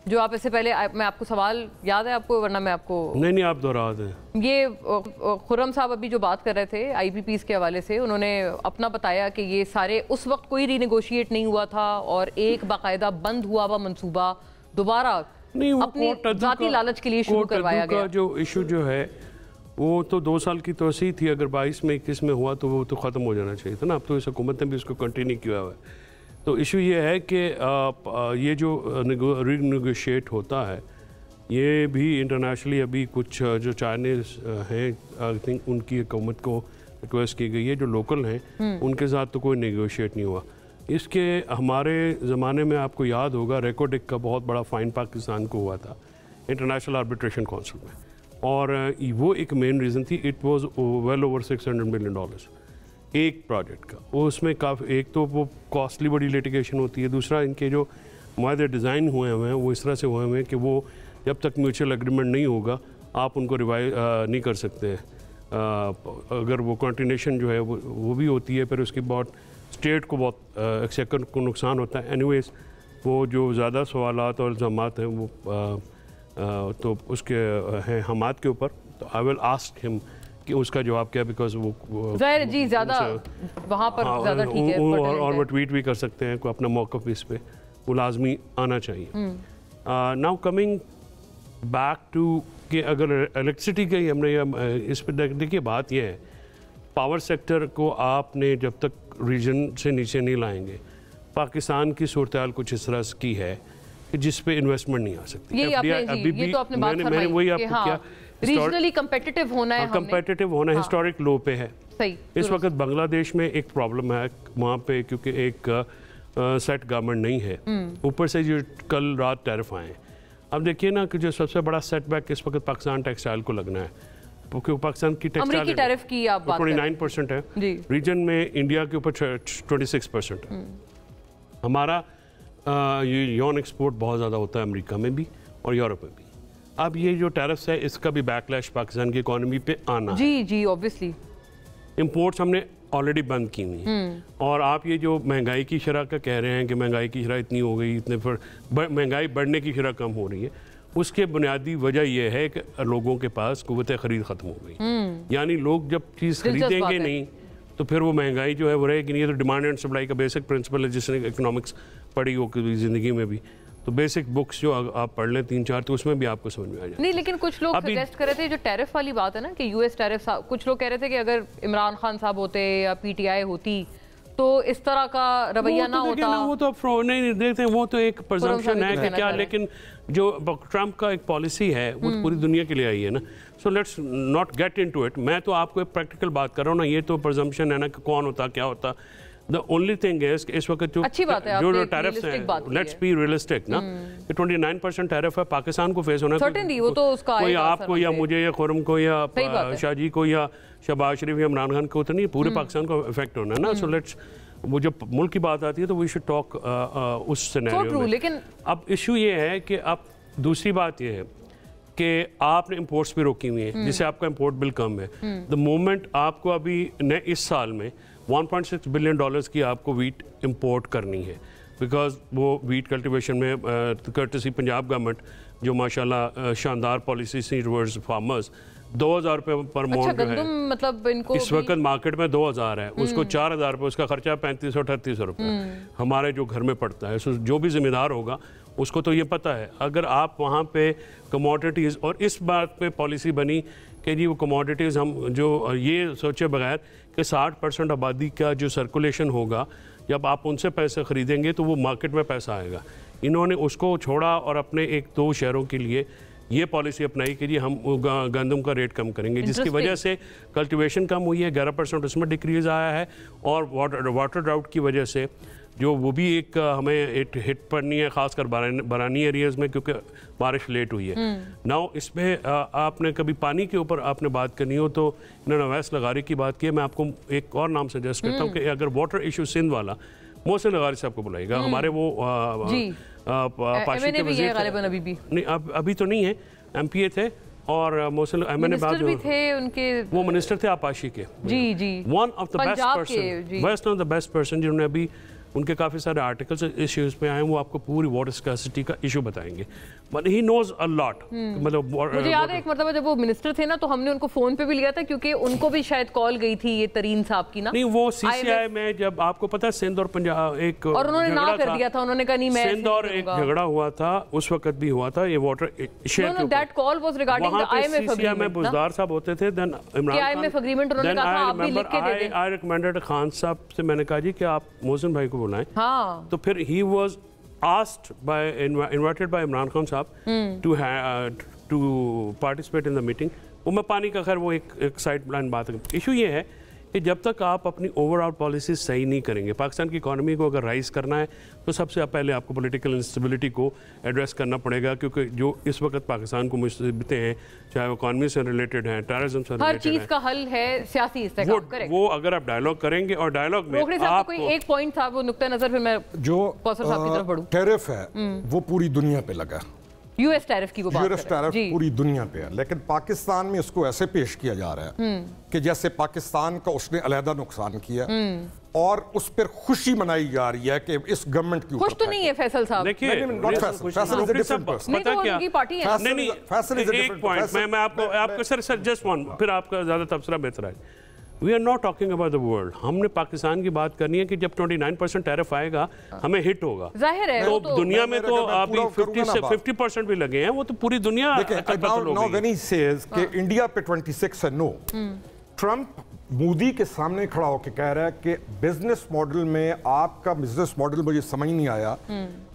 जो आप इससे पहले, मैं आपको सवाल याद है आपको, वरना मैं आपको नहीं आप दोहरा दें। ये खुर्रम साहब अभी जो बात कर रहे थे आईपीपीस के हवाले से, उन्होंने अपना बताया कि ये सारे उस वक्त कोई रीनेगोशिएट नहीं हुआ था और एक बाकायदा बंद हुआ हुआ मंसूबा दोबारा अपने जाती लालच के लिए शुरू करवाया गया। जो इशू जो है वो तो 2 साल की तोसी थी, अगर 22 में 21 में हुआ तो वो तो ख़त्म हो जाना चाहिए था ना। अब तो इस हुकूमत ने भी उसको कंटिन्यू किया हुआ है। तो इशू ये है कि ये जो रीनेगोशिएट होता है, ये भी इंटरनेशनली अभी कुछ जो चाइनीज़ हैं, आई थिंक उनकी हुकूमत को रिक्वेस्ट की गई है, जो लोकल हैं उनके साथ तो कोई नेगोशिएट नहीं हुआ। इसके हमारे ज़माने में आपको याद होगा रेकोडिक का बहुत बड़ा फ़ाइन पाकिस्तान को हुआ था इंटरनेशनल आर्बिट्रेशन काउंसिल में, और वो एक मेन रीज़न थी। It was well over $600 million एक प्रोजेक्ट का। वो उसमें काफ़ी, एक तो वो कॉस्टली बड़ी लिटिगेशन होती है, दूसरा इनके जो मुआहदे डिज़ाइन हुए हैं वो इस तरह से हुए हैं कि वो जब तक म्यूचुअल एग्रीमेंट नहीं होगा आप उनको रिवाइज नहीं कर सकते। अगर वो कंटिन्यूशन जो है वो भी होती है, फिर उसकी बहुत स्टेट को बहुत एक्सचेकर को नुकसान होता है। एनीवेज, वो जो ज़्यादा सवालात और इल्ज़ामात हैं वो तो उसके हैं हमाद के ऊपर। तो आई विल आस्क हिम कि उसका जवाब क्या, बिकॉज वो ज़ाहिर जी ज़्यादा वहाँ पर ज़्यादा ठीक है, और वो ट्वीट भी कर सकते हैं कोई अपना मौक़िफ़ इस पे, वो लाजमी आना चाहिए। नाउ कमिंग बैक टू कि अगर इलेक्ट्रिसिटी का ही हमने इस पर देखिए, बात यह है पावर सेक्टर को आपने जब तक रीजन से नीचे नहीं लाएंगे, पाकिस्तान की सूरत हाल कुछ इस तरह की है कि जिस पे इन्वेस्टमेंट नहीं आ सकती। अभी भी तो मैंने वही आपको क्या रीजनली कंपेटिटिव होना है, कंपेटिटिव होना हिस्टोरिक लो पे है। सही। इस वक्त बांग्लादेश में एक प्रॉब्लम है वहाँ पे, क्योंकि एक सेट गवर्नमेंट नहीं है, ऊपर से जो कल रात टैरिफ आए। अब देखिए ना कि जो सबसे बड़ा सेटबैक इस वक्त पाकिस्तान टेक्सटाइल को लगना है, क्योंकि पाकिस्तान की टेक्सटाइल टैरिफ की आप बात 29% है, रीजन में इंडिया के ऊपर 26% है। हमारा ये यौन एक्सपोर्ट बहुत ज़्यादा होता है अमेरिका में भी और यूरोप में भी। अब ये जो टैरिफ्स है इसका भी बैकलैश पाकिस्तान की इकोनॉमी पे आना जी जी ऑब्वियसली। इंपोर्ट्स हमने ऑलरेडी बंद की हुई हैं, और आप ये जो महंगाई की शरह का कह रहे हैं कि महंगाई की शरह इतनी हो गई, इतने पर महंगाई बढ़ने की शरह कम हो रही है, उसके बुनियादी वजह यह है कि लोगों के पास कुव्वत ख़रीद ख़त्म हो गई। यानी लोग जब चीज़ खरीदेंगे नहीं तो फिर वो महंगाई जो है वो रहेगी नहीं। तो डिमांड एंड सप्लाई का बेसिक प्रिंसिपल है, जिसने इकोनॉमिक्स पढ़ी हो कभी ज़िंदगी में भी, تو بیسک بکس جو آپ پڑھ لیں 3-4 تو اس میں بھی آپ کو سمجھ میں آ جائے. نہیں لیکن کچھ لوگ سجیسٹ کر رہے تھے جو ٹیرف والی بات ہے نا کہ یو ایس ٹیرف, کچھ لوگ کہہ رہے تھے کہ اگر عمران خان صاحب ہوتے یا پی ٹی آئی ہوتی تو اس طرح کا رویہ نہ ہوتا. وہ تو نہیں دیکھتے ہیں, وہ تو ایک پرزمپشن ہے کہ کیا, لیکن جو ٹرمپ کا ایک پالیسی ہے وہ پوری دنیا کے لیے آئی ہے نا. So let's not get into it. میں تو آپ کو ایک پریکٹیکل بات کر رہا ہوں نا, یہ تو پرزمپشن ہے نا کہ کون ہوتا کیا ہوتا. The only thing is کہ اس وقت جو ٹیرفس ہیں, لیٹس بی ریئلسٹک نا, کہ 29% ٹیرف ہے پاکستان کو فیس ہونا ہے. کوئی آپ کو یا مجھے یا خرم کو یا شاہ جی کو یا شہباز شریف یا عمران خان کو تو نہیں, پورے پاکستان کو افیکٹ ہونا ہے نا. سو لیٹس, وہ جب ملک کی بات آتی ہے تو وی شوڈ ٹاک اس سینیریو میں. لیکن اب ایشو یہ ہے کہ اب دوسری بات یہ ہے کہ آپ نے امپورٹس بھی روکی ہوئی ہیں, جس سے آپ کا امپورٹ بل کم ہے. دا مومنٹ آپ کو ابھی اس سال میں $1.6 بلین کی آپ کو ویٹ امپورٹ کرنی ہے, بیکاز وہ ویٹ کلٹیویشن میں کرٹسی پنجاب گورنمنٹ جو ماشاءاللہ شاندار پالیسی سی ٹورڈز فارمرز, 2,000 روپے پر مون جو ہے مطلب ان کو اس وقت مارکیٹ میں 2,000 ہے, اس کو 4,000 روپے, اس کا خرچہ 3500-3800 روپے ہمارے جو گھر میں پڑتا ہے. جو بھی ذمہ دار ہوگا اس کو تو یہ پتہ ہے. اگر آپ وہاں پہ کموڈیٹیز, اور اس بات پہ پالیسی بنی کہ جی وہ کموڈیٹیز ہم جو یہ سوچے بغیر کہ 60% آبادی کا جو سرکولیشن ہوگا, جب آپ ان سے پیسے خریدیں گے تو وہ مارکیٹ میں پیسہ آئے گا. انہوں نے اس کو چھوڑا اور اپنے 1-2 شہروں کے لیے یہ پالیسی اپنائی کہ جی ہم گندم کا ریٹ کم کریں گے, جس کی وجہ سے کلٹیویشن کم ہوئی ہے, 11% اس میں ڈیکریز آیا ہے. اور واٹر ڈراؤٹ کی وجہ سے جو وہ بھی ایک ہمیں ہٹ پڑنی ہے, خاص کر برانی ایریاز میں, کیونکہ بارش لیٹ ہوئی ہے. ناؤ اس میں آپ نے کبھی پانی کے اوپر آپ نے بات کرنی ہو تو انہوں نے اویس لغاری کی بات کی ہے. میں آپ کو ایک اور نام سجیسٹ کرتا ہوں کہ اگر واٹر ایشو سندھ والا, محسن لغاری صاحب کو بلائے گا. ہمارے وہ پاشی کے وزیر نہیں, ابھی تو نہیں ہے, ایم پی اے تھے, اور محسن منسٹر بھی تھے ان کے, وہ منسٹر تھے آپاشی کے. جی جی, one of the best person, best of the best person, جنہوں نے ابھی ان کے کافی سارے آرٹیکلز ایشوز پہ آئے ہیں, وہ آپ کو پوری واٹر اسکیسٹی کا ایشو بتائیں گے. بٹ ہی نوز اے لاٹ. مطلب مجھے یاد ہے ایک مرتبہ جب وہ منسٹر تھے نا تو ہم نے ان کو فون پہ بھی لیا تھا, کیونکہ ان کو بھی شاید کال گئی تھی یہ ترین صاحب کی نا. نہیں, وہ سی سی آئی میں جب آپ کو پتہ ہے سندھ اور پنجاب ایک, اور انہوں نے نہ کر دیا تھا, انہوں نے کہا نہیں میں سندھ اور ایک جھگڑا ہوا تھا, اس وقت بھی ہوا تھا یہ واٹر شیئر کے اوپر. That call was regarding the I M F C C I میں بزدار صاحب ہوتے تھے, then Imran I M F agreement انہوں نے کہا تھا آپ بھی لکھ کے دے دیں. آئی ریکمینڈڈ خان صاحب سے, میں نے کہا جی کہ آپ محسن بھائی کو بلائیں. ہاں, تو پھر he was asked invited by Imran Khan صاحب to participate in the meeting. وہ میں پانی کا خیر وہ ایک سائڈ پلان بات ہے. ایشو یہ ہے کہ جب تک آپ اپنی اوور آل پالیسی صحیح نہیں کریں گے, پاکستان کی اکانومی کو اگر رائز کرنا ہے تو سب سے پہلے آپ کو پولیٹیکل انسٹیبلٹی کو ایڈریس کرنا پڑے گا, کیونکہ جو اس وقت پاکستان کو مصیبتیں ہیں, چاہے وہ اکانومی سے ریلیٹڈ ہیں, ٹیررزم سے ریلیٹڈ ہیں, ہر چیز کا حل ہے سیاسی استحکام. کریکٹ, وہ اگر آپ ڈائیلاگ کریں گے, اور ڈائیلاگ میں آپ کوئی ایک پوائنٹ تھا وہ نقطہ نظر پھر میں جو کوثر صاحب کی طرف بڑھوں. ٹیرف ہے وہ پوری دنیا پہ لگا, یو ایس ٹیرف کی وہ بات یو ایس ٹیرف پوری دنیا پہ ہے, لیکن پاکستان میں اس کو ایسے پیش کیا جا رہا ہے کہ جیسے پاکستان کا اس نے علیحدہ نقصان کیا, اور اس پر خوشی منائی جا رہی ہے کہ اس گورنمنٹ کی خوش تو نہیں ہے فیصل صاحب. دیکھیے ایک پوائنٹ میں آپ کو سر جسٹ ون, پھر آپ کا زیادہ تبصرہ بہتر ہے. We are not talking about the world. ہم نے پاکستان کی بات کرنی ہے کہ جب 29% ٹیرف آئے گا ہمیں ہٹ ہوگا. ظاہر ہے تو دنیا میں تو ابھی 50% بھی لگے ہیں, وہ تو پوری دنیا when he says کہ انڈیا پہ 26 ہے نو, ٹرمپ مودی کے سامنے کھڑا ہو کے کہہ رہا ہے کہ بزنس ماڈل میں آپ کا بزنس ماڈل مجھے سمجھ نہیں آیا,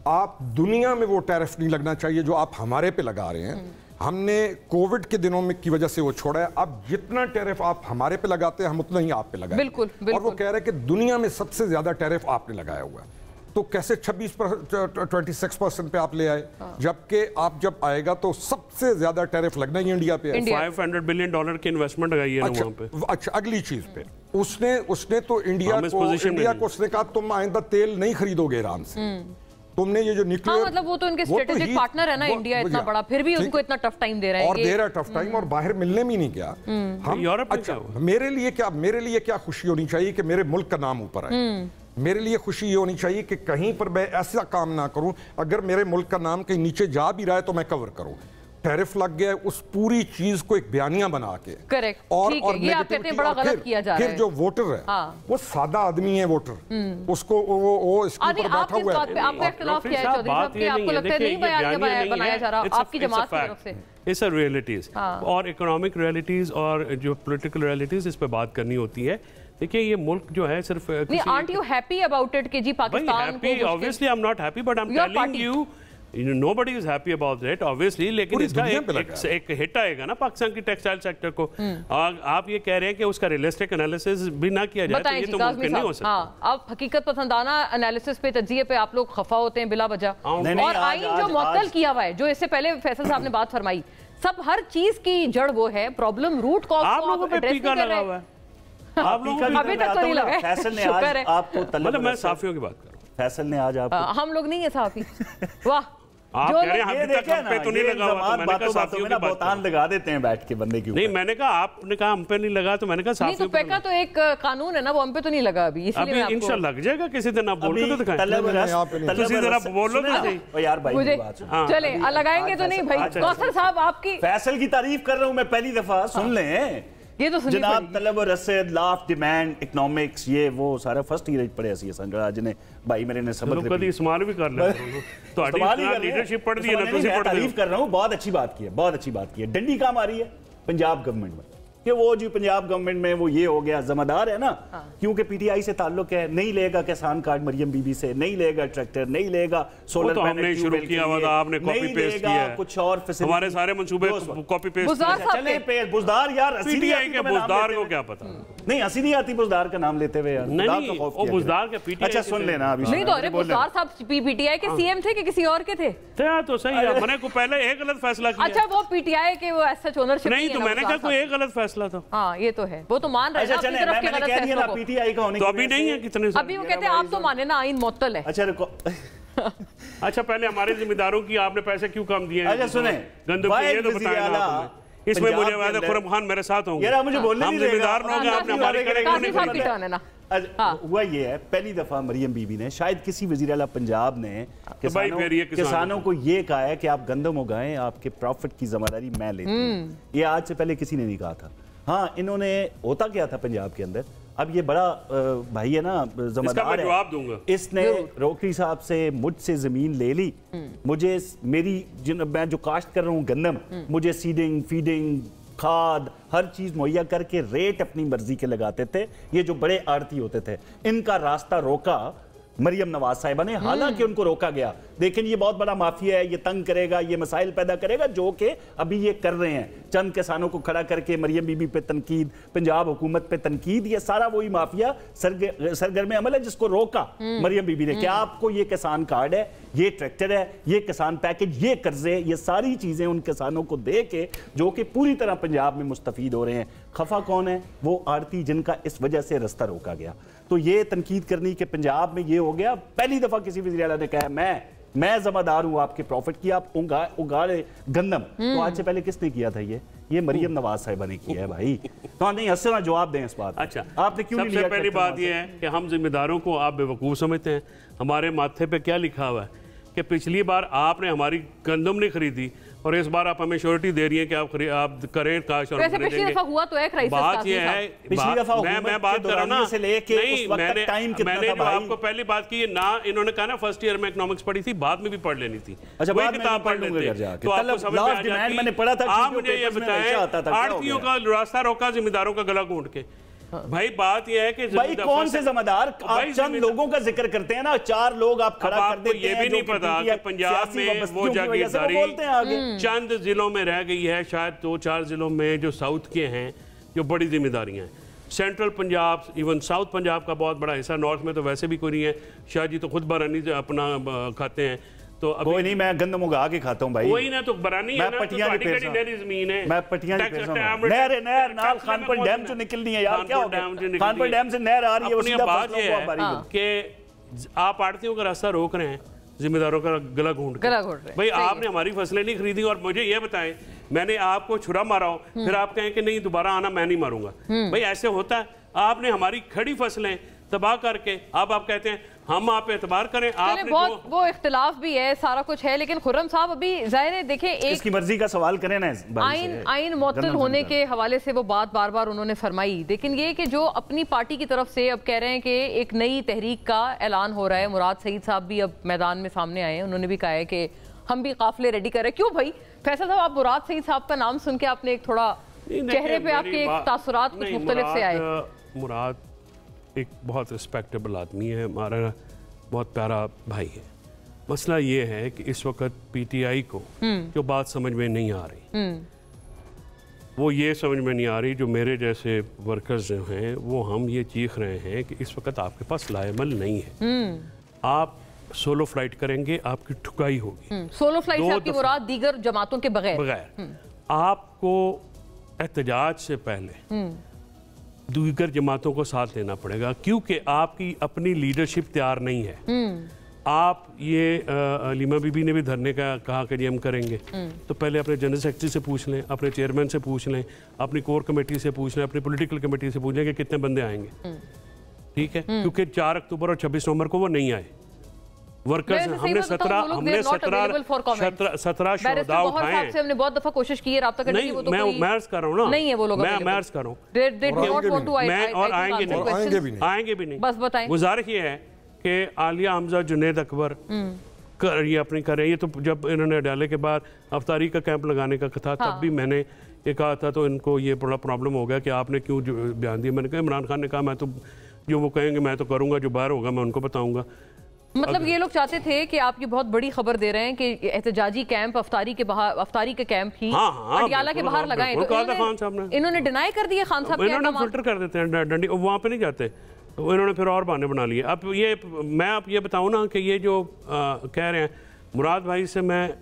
آپ دنیا میں وہ ٹیرف نہیں لگنا چاہیے جو آپ ہمارے پہ لگا رہے ہیں. ہم نے کووڈ کے دنوں میں کی وجہ سے وہ چھوڑا ہے, اب جتنا ٹیرف آپ ہمارے پہ لگاتے ہیں ہم اتنا ہی آپ پہ لگائیں. بالکل, اور وہ کہہ رہے ہیں کہ دنیا میں سب سے زیادہ ٹیرف آپ نے لگایا ہوا ہے, تو کیسے 26% پہ آپ لے آئے, جبکہ آپ جب آئے گا تو سب سے زیادہ ٹیرف لگنا ہی انڈیا پہ ہے. $500 بلین کی انویسٹمنٹ لگائی ہے وہاں پہ. اچھا, اگلی چیز پہ اس نے تو انڈیا کو اس نے کہا تم آئندہ تیل نہیں خریدو گے ایران سے, تم نے یہ جو نیوکلیئر, مطلب وہ تو ان کے اسٹریٹجک پارٹنر ہے نا انڈیا اتنا بڑا, پھر بھی ان کو اتنا ٹف ٹائم دے رہے ہیں, اور دے رہا ہے ٹف ٹائم, اور باہر ملنے بھی نہیں گیا. اچھا, میرے لیے کیا خوشی ہونی چاہیے کہ میرے ملک کا نام اوپر ہے. میرے لیے خوشی یہ ہونی چاہیے کہ کہیں پر میں ایسا کام نہ کروں, اگر میرے ملک کا نام کہیں نیچے جا بھی رہا ہے تو میں کور کروں. टैरिफ लग गया, उस पूरी चीज को एक बयानिया बना के, करेक्ट, ठीक है, ये आप कहते हैं बड़ा गलत किया जा रहा है। फिर जो वोटर है वो सादा आदमी है, वोटर उसको वो इसके ऊपर बैठा हुआ है। आपका इख्तिलाफ क्या है चौधरी साहब कि आपको लगता है नहीं बनाया जा रहा आपकी जमात की तरफ से? इट्स अ रियलिटीज और इकोनॉमिक रियलिटीज और जो पॉलिटिकल रियलिटीज, इस पे बात करनी होती है। देखिए ये मुल्क जो है सिर्फ aren't you happy about it कि जी पाकिस्तान को obviously I'm not happy but I'm telling you nobody is happy about it obviously, लेकिन इसका एक हिट आएगा ना पाकिस्तान की टेक्सटाइल सेक्टर को। आप ये कह रहे हैं कि उसका रियलिस्टिक एनालिसिस भी ना किया जाए तो ये तो मुमकिन नहीं हो सकता। आप हकीकत पसंदाना एनालिसिस पे, तज्जिए पे आप लोग खफा होते हैं बिला वजह। और आइन जो मुअत्तल किया हुआ है, जो इससे पहले फैसल साहब ने बात फरमाई, सब हर चीज की जड़ वो है, प्रॉब्लम रूट कॉज आप लोगों पे टीका लगा हुआ है। आप लोगों को अभी तक तो नहीं लगा। फैसल ने आज आपको मतलब मैं साफियों की बात कर रहा हूं। फैसल ने आज आपको, हम लोग नहीं है साफी। वाह, आप कह रहे हैं अभी तक हम पे तो नहीं लगा हुआ, तो मैंने कहा साफियों की बात बोतान लगा देते हैं बैठ के बंदे के ऊपर। नहीं, मैंने कहा आपने कहा हम पे नहीं लगा, तो मैंने कहा साफियों नहीं, तो पेका तो एक कानून है ना, वो हम पे तो नहीं लगा अभी, इसलिए मैं आपको इंशाल्लाह लग जाएगा किसी दिन। आप बोल के तो दिखाएं, किसी दिन आप बोलो तो सही। ओ यार भाई मुझे चले लगाएंगे तो नहीं भाई। कौसर साहब आपकी फैसल की तारीफ कर रहा हूं मैं पहली दफा, सुन लें ये तो सुनिए जनाब। तलब और रसद, लाफ, डिमांड, इकोनॉमिक्स, ये वो सारा फर्स्ट ईयर पढ़े ऐसी संजरा जिन्हें भाई मेरे ने सबक कभी इस्तेमाल भी कर ले तो लीडरशिप पढ़ दी है ना, तो तारीफ कर रहा हूं, बहुत अच्छी बात की है, बहुत अच्छी बात की है। डंडी काम आ रही है पंजाब गवर्नमेंट में कि वो जी पंजाब गवर्नमेंट में वो ये हो गया, जमादार है ना, क्योंकि पीटीआई से ताल्लुक है, नहीं लेगा किसान कार्ड मरियम बीबी से, नहीं लेगा ट्रैक्टर, नहीं लेगा सोलर पैनल, हमने शुरू किया हुआ था, आपने कॉपी पेस्ट किया है, कुछ और हमारे सारे मंसूबे कॉपी पेस्ट। चले पे बुजदार यार, पीटीआई के बुजदार को क्या पता, नहीं हंसी नहीं आती बुजदार का नाम लेते हुए यार। नहीं, वो बुजदार के पीटीआई। अच्छा सुन लेना अभी। नहीं तो अरे बुजदार साहब पीटीआई के सीएम थे कि किसी और के थे? तो सही है, मैंने को पहले एक गलत फैसला किया। अच्छा वो पीटीआई के वो ऐसा ओनरशिप नहीं, तो मैंने कहा कोई एक गलत फैसला था। हाँ ये तो है, वो तो मान रहे हैं अपनी तरफ के गलत फैसलों को। पीटीआई का होने तो अभी नहीं है कितने, अभी वो कहते हैं आप तो माने ना आइन मुअत्तल है। अच्छा रुको, अच्छा पहले हमारे जिम्मेदारों की आपने पैसे क्यों कम दिए? अच्छा सुने, गंदम ये तो बताएं इसमें मुझे वादा खुरम खान मेरे साथ होंगे, यार मुझे बोलने नहीं देगा, जिम्मेदार लोग हैं, आपने हमारी करेंगे। हुआ ये है, पहली दफा मरियम बीबी ने, शायद किसी वजीर आला पंजाब ने किसानों को ये कहा है कि आप गंदम उगाएं, आपके प्रॉफिट की जिम्मेदारी मैं लेती हूं। ये आज से पहले किसी ने नहीं कहा था। हाँ, इन्होंने, होता क्या था पंजाब के अंदर, अब ये बड़ा भाई है ना, जिम्मेदार है, जवाब दूंगा। इसने रोकड़ी साहब से मुझसे जमीन ले ली, मुझे मेरी मैं जो काश्त कर रहा हूँ गंदम, मुझे सीडिंग, फीडिंग, खाद, हर चीज मुहैया करके रेट अपनी मर्जी के लगाते थे। ये जो बड़े आड़ती होते थे, इनका रास्ता रोका मरियम नवाज साहिबा ने, हालांकि उनको रोका गया, लेकिन ये बहुत बड़ा माफिया है, ये तंग करेगा, ये मसाइल पैदा करेगा, जो कि अभी ये कर रहे हैं। चंद किसानों को खड़ा करके मरियम बीबी पे तनकीद, पंजाब हुकूमत पे तनकीद, ये सारा वही माफिया सरगर्म अमल है जिसको रोका मरियम बीबी ने। क्या आपको ये किसान कार्ड है, ये ट्रैक्टर है, ये किसान पैकेज, ये कर्जे, ये सारी चीजें उन किसानों को दे के जो कि पूरी तरह पंजाब में मुस्तफीद हो रहे हैं। खफा कौन है? वो आड़ती जिनका इस वजह से रास्ता रोका गया। तो ये तनकीद करनी कि पंजाब में ये हो गया, पहली दफा किसी वज़ीर आला ने कहा मैं जिम्मेदार हूं आपके प्रॉफिट की, आप उगा रहे गंदम। तो आज से पहले किसने किया था? ये मरियम नवाज साहिबा ने किया है भाई। तो नहीं, हंसना जवाब दें इस बात। अच्छा, आपने क्यों नहीं लिया? सबसे पहली बात यह है कि हम जिम्मेदारों को आप बेवकूफ़ समझते हैं। हमारे माथे पे क्या लिखा हुआ है कि पिछली बार आपने हमारी गंदम नहीं खरीदी और इस बार आप हमें श्योरिटी दे रही है कि आप करें काश और पिछली दफा हुआ तो एक बात ये है, पिछली दफा मैं बात कर रहा हूं ना, से लेके उस वक्त टाइम कितना मैंने था जो भाई? आपको पहली बात की ना, इन्होंने कहा ना फर्स्ट ईयर में इकोनॉमिक्स पढ़ी थी, बाद में भी पढ़ लेनी थी। अच्छा, वही किताब पढ़ लेते तो आपको समझ में आ जाती। मैंने पढ़ा था। आप मुझे ये बताएं, आड़तियों का रास्ता रोका, जिम्मेदारों का गला घूंट के। भाई बात यह है कि भाई कौन से जिम्मेदार? आप चंद लोगों का जिक्र करते हैं ना, 4 लोग आप खड़ा कर देते हैं। ये भी नहीं पता कि पंजाब में वो जागीरदारी चंद जिलों में रह गई है, शायद 2-4 जिलों में जो साउथ के हैं जो बड़ी जिम्मेदारियां हैं। Central Punjab, even south Punjab का बहुत बड़ा हिस्सा, नॉर्थ में तो वैसे भी कोई नहीं है। शाह जी तो खुद बरानी अपना खाते हैं, तो कोई नहीं, मैं गंदम उगा के खाता हूं भाई। वही ना, तो बरानी है ना, तो नहरी जमीन है, मैं पटियां नहर नाल खानपुर डैम से निकलनी है यार। क्या हो गया? खानपुर डैम से नहर आ रही है, उसी बात ये है कि आप आड़तियों का रास्ता रोक रहे हैं, जिम्मेदारों का गला घूंट के। भाई आपने हमारी फसलें नहीं खरीदी और मुझे ये बताएं, मैंने आपको छुरा मारा हो, फिर आप कहें कि नहीं दोबारा आना, मैं नहीं मारूंगा। भाई ऐसे होता है? आपने हमारी खड़ी फसलें तबाह करके अब आप कहते हैं हम आप एतबार करें। आपने बहुत वो इख्तिलाफ भी है, सारा कुछ है, लेकिन खुर्रम साहब अभी जाहिर है देखें एक इसकी मर्जी का सवाल करें ना, आइन मुअत्तल होने के हवाले से वो बात बार बार उन्होंने फरमाई, लेकिन ये कि जो अपनी पार्टी की तरफ से अब कह रहे हैं कि एक नई तहरीक का ऐलान हो रहा है। मुराद सईद साहब भी अब मैदान में सामने आए हैं, उन्होंने भी कहा है कि हम भी काफिले रेडी कर रहे हैं। क्यों भाई फैसल साहब, आप मुराद सईद साहब का नाम सुन के आपने एक थोड़ा चेहरे पे आपके तासुरात कुछ मुख्तलिफ से आए? मुराद एक बहुत रिस्पेक्टेबल आदमी है, हमारा बहुत प्यारा भाई है। मसला ये है कि इस वक्त पीटीआई को जो बात समझ में नहीं आ रही, वो ये समझ में नहीं आ रही, जो मेरे जैसे वर्कर्स जो हैं वो हम ये चीख रहे हैं कि इस वक्त आपके पास लाएमल नहीं है। आप सोलो फ्लाइट करेंगे, आपकी ठुकाई होगी। सोलो फ्लाइट से आपकी मुराद दीगर जमातों के बगैर आपको एहतजाज से पहले दीगर जमातों को साथ लेना पड़ेगा, क्योंकि आपकी अपनी लीडरशिप तैयार नहीं है। आप ये अलीमा बीबी ने भी धरने का कहा कि जी हम करेंगे, तो पहले अपने जनरल सेक्रेटरी से पूछ लें, अपने चेयरमैन से पूछ लें, अपनी कोर कमेटी से पूछ लें, अपनी पॉलिटिकल कमेटी से पूछ लें कि कितने बंदे आएंगे। ठीक है, क्योंकि 4 अक्टूबर और 26 नवंबर को वो नहीं आए वर्कर्स। हमने 17 शोधा उठाए। हमने बहुत दफा कोशिश की है राब्ता करने की, वो तो मैं अर्ज कर रहा हूं ना, नहीं है वो लोग, मैं अर्ज कर रहा हूं, और आएंगे भी नहीं। बस बताएं। गुजारिश ये है कि आलिया हमजा, जुनेद अकबर ये अपनी करें। ये तो जब इन्होंने अडाले के बाद अफ्तारी का कैंप लगाने का था, तब भी मैंने ये कहा था, तो इनको ये बड़ा प्रॉब्लम हो गया कि आपने क्यों बयान दिया। मैंने कहा इमरान खान ने कहा मैं तो जो वो कहेंगे मैं तो करूंगा, जो बाहर होगा मैं उनको बताऊंगा। मतलब ये लोग चाहते थे कि आप ये बहुत बड़ी खबर दे रहे हैं कि एहतजाजी कैंप अफ्तारी के बाहर, अफ्तारी के कैंप ही पटियाला के बाहर लगाए, तो इन्होंने डिनाई कर दिया खान साहब। इन्होंने फिल्टर कर देते हैं डंडी, वहाँ पे नहीं जाते, तो इन्होंने फिर और बहाने बना लिए। अब ये मैं आप ये बताऊँ ना कि ये जो कह रहे हैं मुराद भाई से, मैं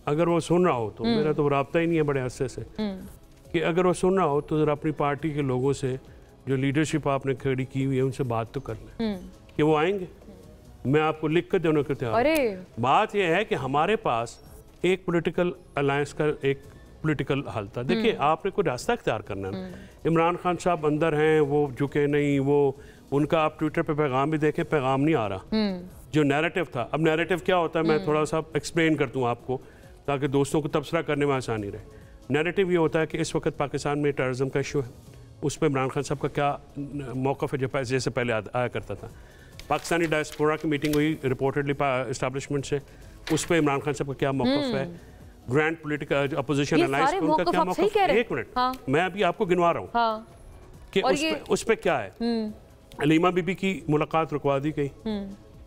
अगर वो सुन रहा हो तो मेरा तो रब्ता ही नहीं है बड़े अरसे से, कि अगर वो सुन रहा हो तो ज़रा अपनी पार्टी के लोगों से जो लीडरशिप आपने खड़ी की हुई है उनसे बात तो कर लें कि वो आएंगे। मैं आपको लिख कर देने को तैयार। बात यह है कि हमारे पास एक पॉलिटिकल अलायंस का एक पॉलिटिकल हल था। देखिए आपने कोई रास्ता इख्तियार करना है। इमरान खान साहब अंदर हैं, वो झुके नहीं, वो उनका आप ट्विटर पे पैगाम भी देखें, पैगाम नहीं आ रहा जो नैरेटिव था। अब नैरेटिव क्या होता है, मैं थोड़ा सा एक्सप्लेन कर दूँ आपको ताकि दोस्तों को तबसरा करने में आसानी रहे। नैरेटिव ये होता है कि इस वक्त पाकिस्तान में टेररिज्म का इशू है, उस पर इमरान खान साहब का क्या मौक़िफ़ है, जो जैसे पहले आया करता था। पाकिस्तानी डायस्पोरा की मीटिंग हुई रिपोर्टेडली एस्टैब्लिशमेंट से, उस पर इमरान खान साहब का क्या मौक़िफ़ है, ग्रैंड पॉलिटिकल अपोजिशन अलायंस उनका क्या मौक़िफ़ है। एक मिनट, मैं अभी आपको गिनवा रहा हूँ कि उस पर क्या है। अलीमा बीबी की मुलाकात रुकवा दी गई,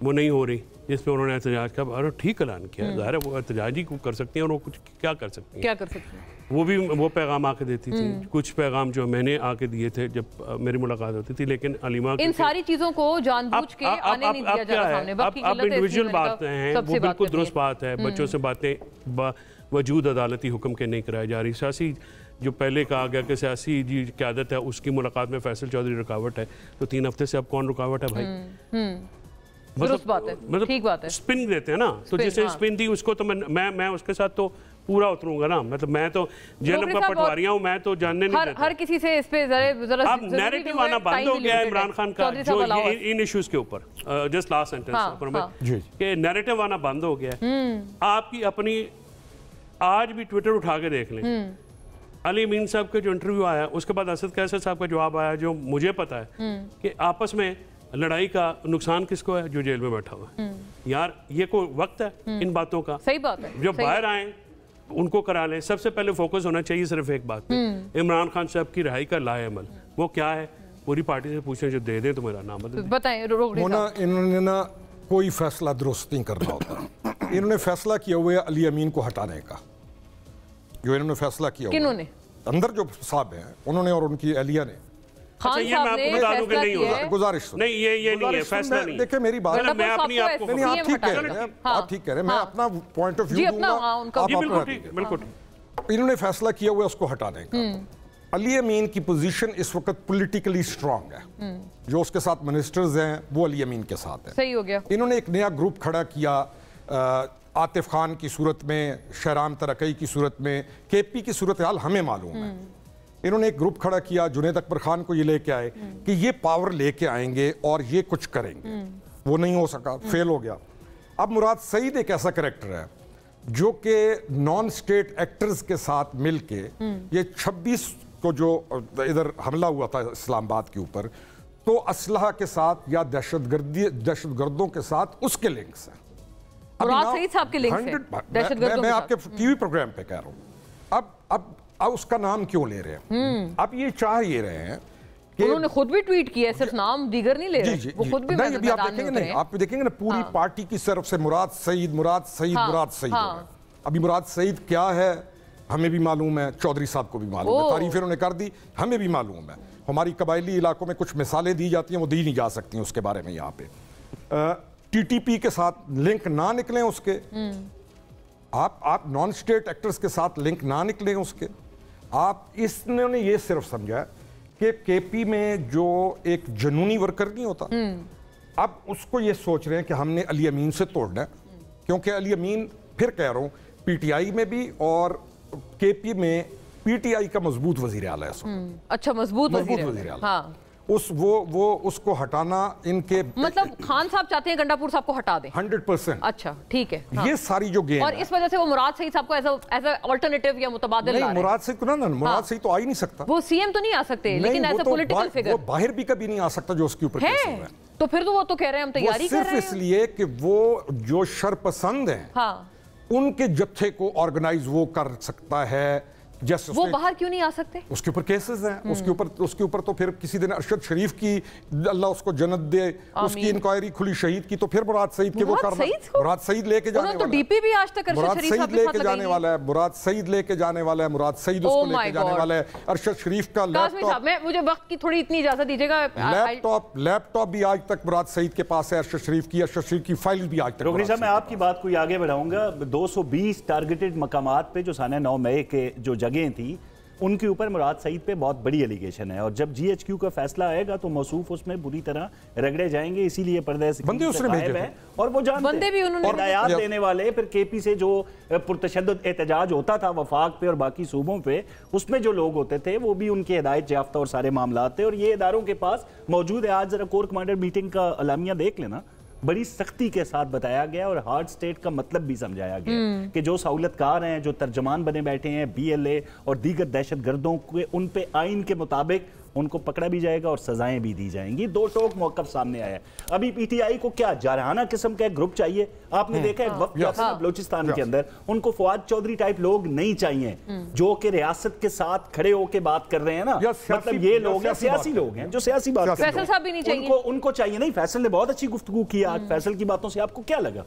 वो नहीं हो रही, जिसमें उन्होंने एहतजाज का और ठीक ऐलान किया। ज़ाहिर है वो एहतजाज ही कर सकती हैं, और वो कुछ क्या कर सकती हैं, वो भी वो पैगाम आके देती थी। कुछ पैगाम जो मैंने आके दिए थे जब मेरी मुलाकात होती थी, लेकिन अलीमा इन सारी चीज़ों को जानबूझ के आने नहीं दिया जा रहा सामने। अब इंडिविजुअल बातें हैं, वो बिल्कुल दुरुस्त बात है। बच्चों से बातें वजूद अदालती हुक्म के नहीं कराई जा रही। सियासी जो पहले कहा गया कि सियासी जी क़यादत है, उसकी मुलाकात में फैसल चौधरी रुकावट है, तो 3 हफ्ते से अब कौन रुकावट है भाई? मतलब ठीक बात है, स्पिन देते हैं ना, तो जिसे स्पिन दी उसको तो मैं उसके साथ तो पूरा उतरूंगा ना। मतलब मैं तो जन्म का पटवारिया हूं, मैं तो जानने नहीं देता। हर किसी से इस पे जरा अब नैरेटिव आना बंद हो गया है इमरान खान का जो इन इश्यूज के ऊपर। जस्ट लास्ट सेंटेंस कि नैरेटिव आना बंद हो गया है। आपकी अपनी आज भी ट्विटर उठा के देख लें, अली अमीन साहब के जो इंटरव्यू आया, उसके बाद असद कैसर साहब का जवाब आया, जो मुझे पता है कि आपस में लड़ाई का नुकसान किसको है, जो जेल में बैठा हुआ है। यार ये कोई वक्त है इन बातों का? सही बात है। जो बाहर आए उनको करा लें। सबसे पहले फोकस होना चाहिए सिर्फ एक बात पे, इमरान खान साहब की रिहाई का लाएअमल। वो क्या है, पूरी पार्टी से पूछें, जो दे दें तो मेरा नाम बताएं। इन्होंने ना कोई फैसला दुरुस्त नहीं करना होता। इन्होंने फैसला किया हुआ है अली अमीन को हटाने का, जो इन्होंने फैसला किया। किन्होंने? अंदर जो साहब हैं उन्होंने और उनकी अहलिया ने। अच्छा, ये मैं आपको बता दूं कि नहीं होगा, गुजारिश नहीं, ये नहीं है, फैसला नहीं। देखिए मेरी बात, मैं अपनी आपको नहीं, आप ठीक कह रहे हैं, आप ठीक कह रहे हैं, मैं अपना पॉइंट ऑफ व्यू दूंगा। बिल्कुल इन्होंने फैसला किया हुआ है उसको हटाने का। अली अमीन की पोजीशन इस वक्त पॉलिटिकली स्ट्रांग है, जो उसके साथ मिनिस्टर्स हैं वो अली अमीन के साथ है। सही हो गया। इन्होंने एक नया ग्रुप खड़ा किया, आतिफ खान की सूरत में, शहराम तरकई की सूरत में, केपी की सूरत हाल हमें मालूम है। انہوں نے ایک گروپ کھڑا کیا, جنید اکبر خان کو یہ لے کے آئے کہ یہ پاور لے کے آئیں گے اور یہ کچھ کریں گے. وہ نہیں ہو سکا, فیل ہو گیا. اب مراد سعید ایک ایسا کریکٹر ہے جو کہ نان سٹیٹ ایکٹرز کے ساتھ مل کے یہ 26 کو جو ادھر حملہ ہوا تھا اسلام آباد کے اوپر, تو اسلحہ کے ساتھ یا دہشت گردوں کے ساتھ اس کے لنکس ہیں. مراد سعید صاحب کے لنکس ہیں دہشت گردوں. میں آپ کے ٹی وی پروگرام پہ کہہ رہا ہوں. اب اس کا نام کیوں لے رہے ہیں؟ اب یہ چاہ یہ رہے ہیں, انہوں نے خود بھی ٹویٹ کیا ہے, صرف نام دیگر نہیں لے رہے, وہ خود بھی میدان میں اترے ہیں. آپ دیکھیں گے نا پوری پارٹی کی طرف سے مراد سعید مراد سعید مراد سعید. ابھی مراد سعید کیا ہے ہمیں بھی معلوم ہے, چودھری صاحب کو بھی معلوم ہے, تعریف انہوں نے کر دی, ہمیں بھی معلوم ہے. ہماری قبائلی علاقوں میں کچھ مثالیں دی جاتی ہیں, وہ دی نہیں جا سکتی ہیں اس کے بارے میں. یہاں پہ ٹی ٹی پی کے ساتھ لنک نہ نکلیں اس کے, آپ نان سٹیٹ ایکٹرز کے ساتھ لنک نہ نکلیں اس کے. آپ اس نے یہ صرف سمجھا کہ کے پی میں جو ایک جنونی ورکر نہیں ہوتا, اب اس کو یہ سوچ رہے ہیں کہ ہم نے علی امین سے توڑنا ہے, کیونکہ علی امین, پھر کہہ رہا ہوں, پی ٹی آئی میں بھی اور کے پی میں پی ٹی آئی کا مضبوط وزیر اعلیٰ ہے. اچھا, مضبوط وزیر اعلیٰ. وہ اس کو ہٹانا ان کے, مطلب خان صاحب چاہتے ہیں گنڈا پور صاحب کو ہٹا دیں 100%. اچھا ٹھیک ہے. یہ ساری جو گیم, اور اس وجہ سے وہ مراد سعید صاحب کو ایز اے آلٹرنیٹیو یا متبادل لا رہے ہیں. مراد سعید کو نا, مراد سعید تو آ ہی نہیں سکتا. وہ سی ایم تو نہیں آ سکتے, لیکن ایز اے پولیٹیکل فگر وہ باہر بھی کبھی نہیں آ سکتا جو اس کے اوپر کیس ہو رہا ہے. تو پھر تو وہ تو کہہ رہے ہیں ہم تیاری کر رہے ہیں. صرف اس لیے کہ وہ جو شرپسند ہیں ان کے جتھے کو آرگنائز وہ کر سکتا ہے. جیسے وہ باہر کیوں نہیں آ سکتے؟ اس کے اوپر کیسز ہیں, اس کے اوپر تو پھر کسی دن ارشد شریف کی, اللہ اس کو جنت دے, اس کی انکوائری کھلی شہید کی, تو پھر مراد سعید کے وہ کرنا. مراد سعید لے کے جانے والا ہے, ڈی پی بھی آج تک ارشد شریف صاحب کے ساتھ جانے والا ہے. مراد سعید لے کے جانے والا ہے, مراد سعید اس کو لے کے جانے والا ہے. ارشد شریف کا لیپ ٹاپ, مجھے وقت کی تھوڑی اتنی اجازت دیجیے گا, لیپ ٹاپ بھی آج تک مراد سعید کے پاس ہے. ارشد شریف کی فائل بھی آج تک. روکری صاحب, میں آپ کی بات کو آگے بڑھاؤں گا. 220 ٹارگیٹڈ مقامات پہ جو سانحہ 9 مئی کے جو جگہیں تھیں, ان کے اوپر مراد سعید پہ بہت بڑی ایلیگیشن ہے, اور جب جی ایچ کیو کا فیصلہ آئے گا تو موصوف اس میں بری طرح رگڑے جائیں گے. اسی لیے پردہ سکینت سے غائب ہے, اور وہ جانتے ہیں. اور ہدایات دینے والے پھر کے پی سے جو پرتشدد احتجاج ہوتا تھا وفاق پہ اور باقی صوبوں پہ, اس میں جو لوگ ہوتے تھے وہ بھی ان کے ہدایت یافتہ اور سارے معاملات تھے, اور یہ اداروں کے پاس موجود ہے. آج ذرا کور کمانڈر میٹنگ کا اعلامیہ دیکھ لینا, بڑی سختی کے ساتھ بتایا گیا اور ہارڈ سٹیٹ کا مطلب بھی سمجھایا گیا کہ جو سہولت کار ہیں, جو ترجمان بنے بیٹھے ہیں بی ایل اے اور دیگر دہشت گردوں کے, ان پہ آئین کے مطابق ان کو پکڑا بھی جائے گا اور سزائیں بھی دی جائیں گی. دو ٹوک موقف سامنے آیا ہے. ابھی پی ٹی آئی کو کیا جارحانہ قسم کا ایک گروپ چاہیے؟ آپ نے دیکھا ہے وقت جاتا بلوچستان کے اندر, ان کو فواد چودھری ٹائپ لوگ نہیں چاہیے جو کہ ریاست کے ساتھ کھڑے ہو کے بات کر رہے ہیں نا. مطلب یہ لوگ ہیں, سیاسی لوگ ہیں جو سیاسی بات کر رہے ہیں. فیصل صاحب بھی نہیں چاہیے, ان کو چاہیے نہیں. فیصل نے بہت اچھی گفتگو کی آج. فیصل کی باتوں سے آپ کو کیا لگا؟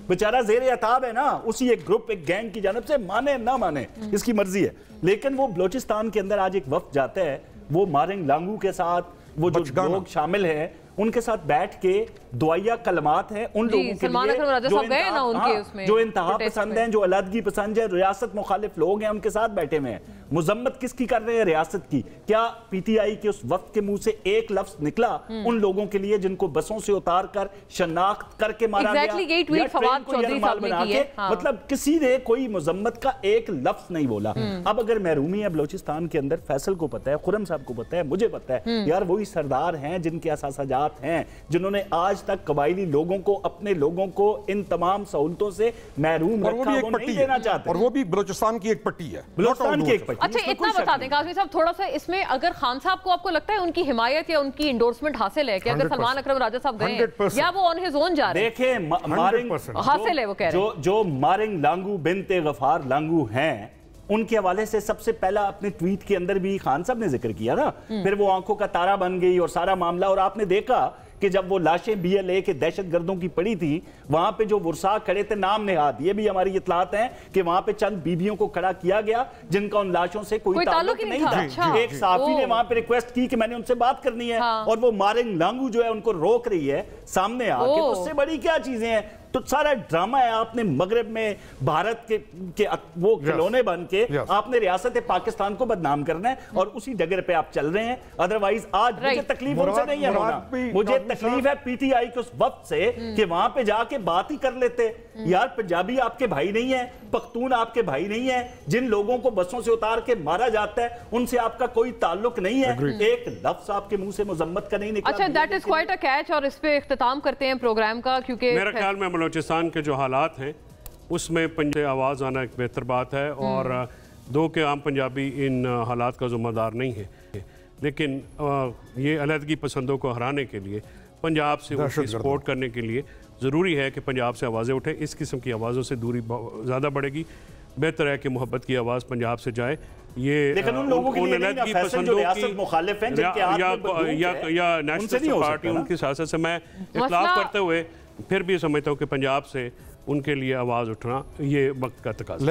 بیچارہ زیر عتاب ہے نا, اسی ایک گروپ, ایک گینگ کی جانب سے, مانے نہ مانے اس کی مرضی ہے, لیکن وہ بلوچستان کے اندر آج ایک وفد جاتا ہے, وہ مارنگ لانگو کے ساتھ وہ جو لوگ شامل ہیں ان کے ساتھ بیٹھ کے دعائیہ کلمات ہیں ان لوگوں کے لیے جو انتہا پسند ہیں, جو علیحدگی پسند ہیں, ریاست مخالف لوگ ہیں, ان کے ساتھ بیٹھے ہوئے ہیں. مذمت کس کی کر رہے ہیں؟ ریاست کی. کیا پی ٹی آئی کے اس وقت کے منہ سے ایک لفظ نکلا ان لوگوں کے لیے جن کو بسوں سے اتار کر شناخت کر کے مارا گیا, یا ٹرین کو یرغمال بنا کے؟ مطلب کسی نے کوئی مذمت کا ایک لفظ نہیں بولا. اب اگر محرومی ہے بلوچستان کے اندر, فیصل کو پتہ ہے, خرم صاحب کو پتہ ہے, مجھے پتہ ہے, یار وہی سردار ہیں جن کے اساسات ہیں, جنہوں نے آج تک قبائلی لوگوں کو, اپنے لوگوں کو ان تمام سہولتوں سے محروم رکھا. وہ نہیں دینا چاہتے, اور وہ بھی بلوچستان کی ایک پٹی ہے, بلوچستان کی ایک پٹی. اچھا اتنا بتا دیں قاسمی صاحب تھوڑا سا اس میں, اگر خان صاحب کو آپ کو لگتا ہے ان کی حمایت یا ان کی انڈورسمنٹ حاصل ہے کہ اگر سلمان اکرم راجہ صاحب گئے ہیں یا وہ آن ہز اون جا رہے ہیں؟ دیکھیں مارنگ حاصل ہے, وہ کہہ رہے ہیں جو مارنگ لانگو بنت غفار لانگو ہیں, ان کے حوالے سے سب سے پہلا اپنے ٹویٹ کے اندر بھی خان صاحب نے ذکر کیا نا, پھر وہ آنکھوں کا تارا بن گئی اور سارا معاملہ. اور آپ نے دیکھا کہ جب وہ لاشیں بی ایل اے کے دہشت گردوں کی پڑی تھی, وہاں پہ جو ورثاء کھڑے تھے نام نہاد, یہ بھی ہماری اطلاعات ہیں کہ وہاں پہ چند بیبیوں کو کھڑا کیا گیا جن کا ان لاشوں سے کوئی تعلق نہیں تھا. ایک صحافی نے وہاں پہ ریکویسٹ کی کہ میں نے ان سے بات کرنی ہے, اور وہ مارنگ لانگو جو ہے ان کو روک رہی ہے سامنے آ کے. اس سے بڑی کیا چیزیں ہیں؟ तो सारा ड्रामा है। आपने मगरब में भारत के वो खिलौने बन के आपने रियासत पाकिस्तान को बदनाम करना है और उसी डगर पे आप चल रहे हैं। अदरवाइज आज मुझे तकलीफ उनसे नहीं है होना, मुझे तकलीफ है पीटीआई के उस वक्त से कि वहां पे जाके बात ही कर लेते। यार पंजाबी आपके भाई नहीं है, पख्तून आपके भाई नहीं है, जिन लोगों को बसों से उतार के मारा जाता है उनसे आपका कोई ताल्लुक नहीं है। एक लफ्ज आपके मुंह से मुजम्मत का नहीं निकला। अच्छा, that is quite a catch. और इस पे इख्तिताम करते हैं प्रोग्राम का, क्योंकि मेरा ख्याल में बलूचिस्तान के जो हालात हैं उसमें पंजाबी आवाज़ आना एक बेहतर बात है, और दो के आम पंजाबी इन हालात का ज़िम्मेदार नहीं है, लेकिन ये अलहदगी पसंदों को हराने के लिए, पंजाब से उनकी सपोर्ट करने के लिए ज़रूरी है कि पंजाब से आवाज़ें उठें। इस किस्म की आवाज़ों से दूरी ज़्यादा बढ़ेगी। बेहतर है कि मोहब्बत की आवाज़ पंजाब से जाए। ये लेकिन उन लोगों के लिए नहीं, पसंदों की मुखालिफ हैं जिनके या नेशनल पार्टी उनकी सियासत से मैं इख्तिलाफ करते हुए फिर भी समझता हूँ कि पंजाब से उनके लिए आवाज़ उठना ये वक्त का तकाजा।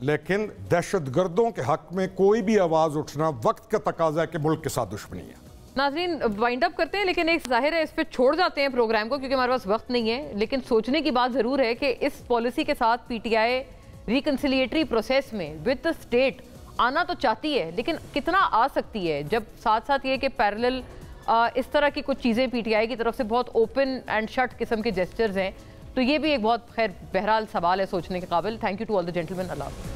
लेकिन दहशतगर्दों के हक में कोई भी आवाज़ उठना वक्त का तकाजा है कि मुल्क के साथ दुश्मनी है। नाज़रीन, वाइंड अप करते हैं, लेकिन एक जाहिर है इस पे छोड़ जाते हैं प्रोग्राम को क्योंकि हमारे पास वक्त नहीं है। लेकिन सोचने की बात ज़रूर है कि इस पॉलिसी के साथ पीटीआई रिकन्सिलिएटरी प्रोसेस में विद द स्टेट आना तो चाहती है, लेकिन कितना आ सकती है जब साथ साथ ये कि पैरेलल इस तरह की कुछ चीज़ें पीटीआई की तरफ से बहुत ओपन एंड शट किस्म के जेस्चर्स हैं। तो ये भी एक बहुत खैर बहरहाल सवाल है सोचने के काबिल। Thank you to all the gentleman. Allah.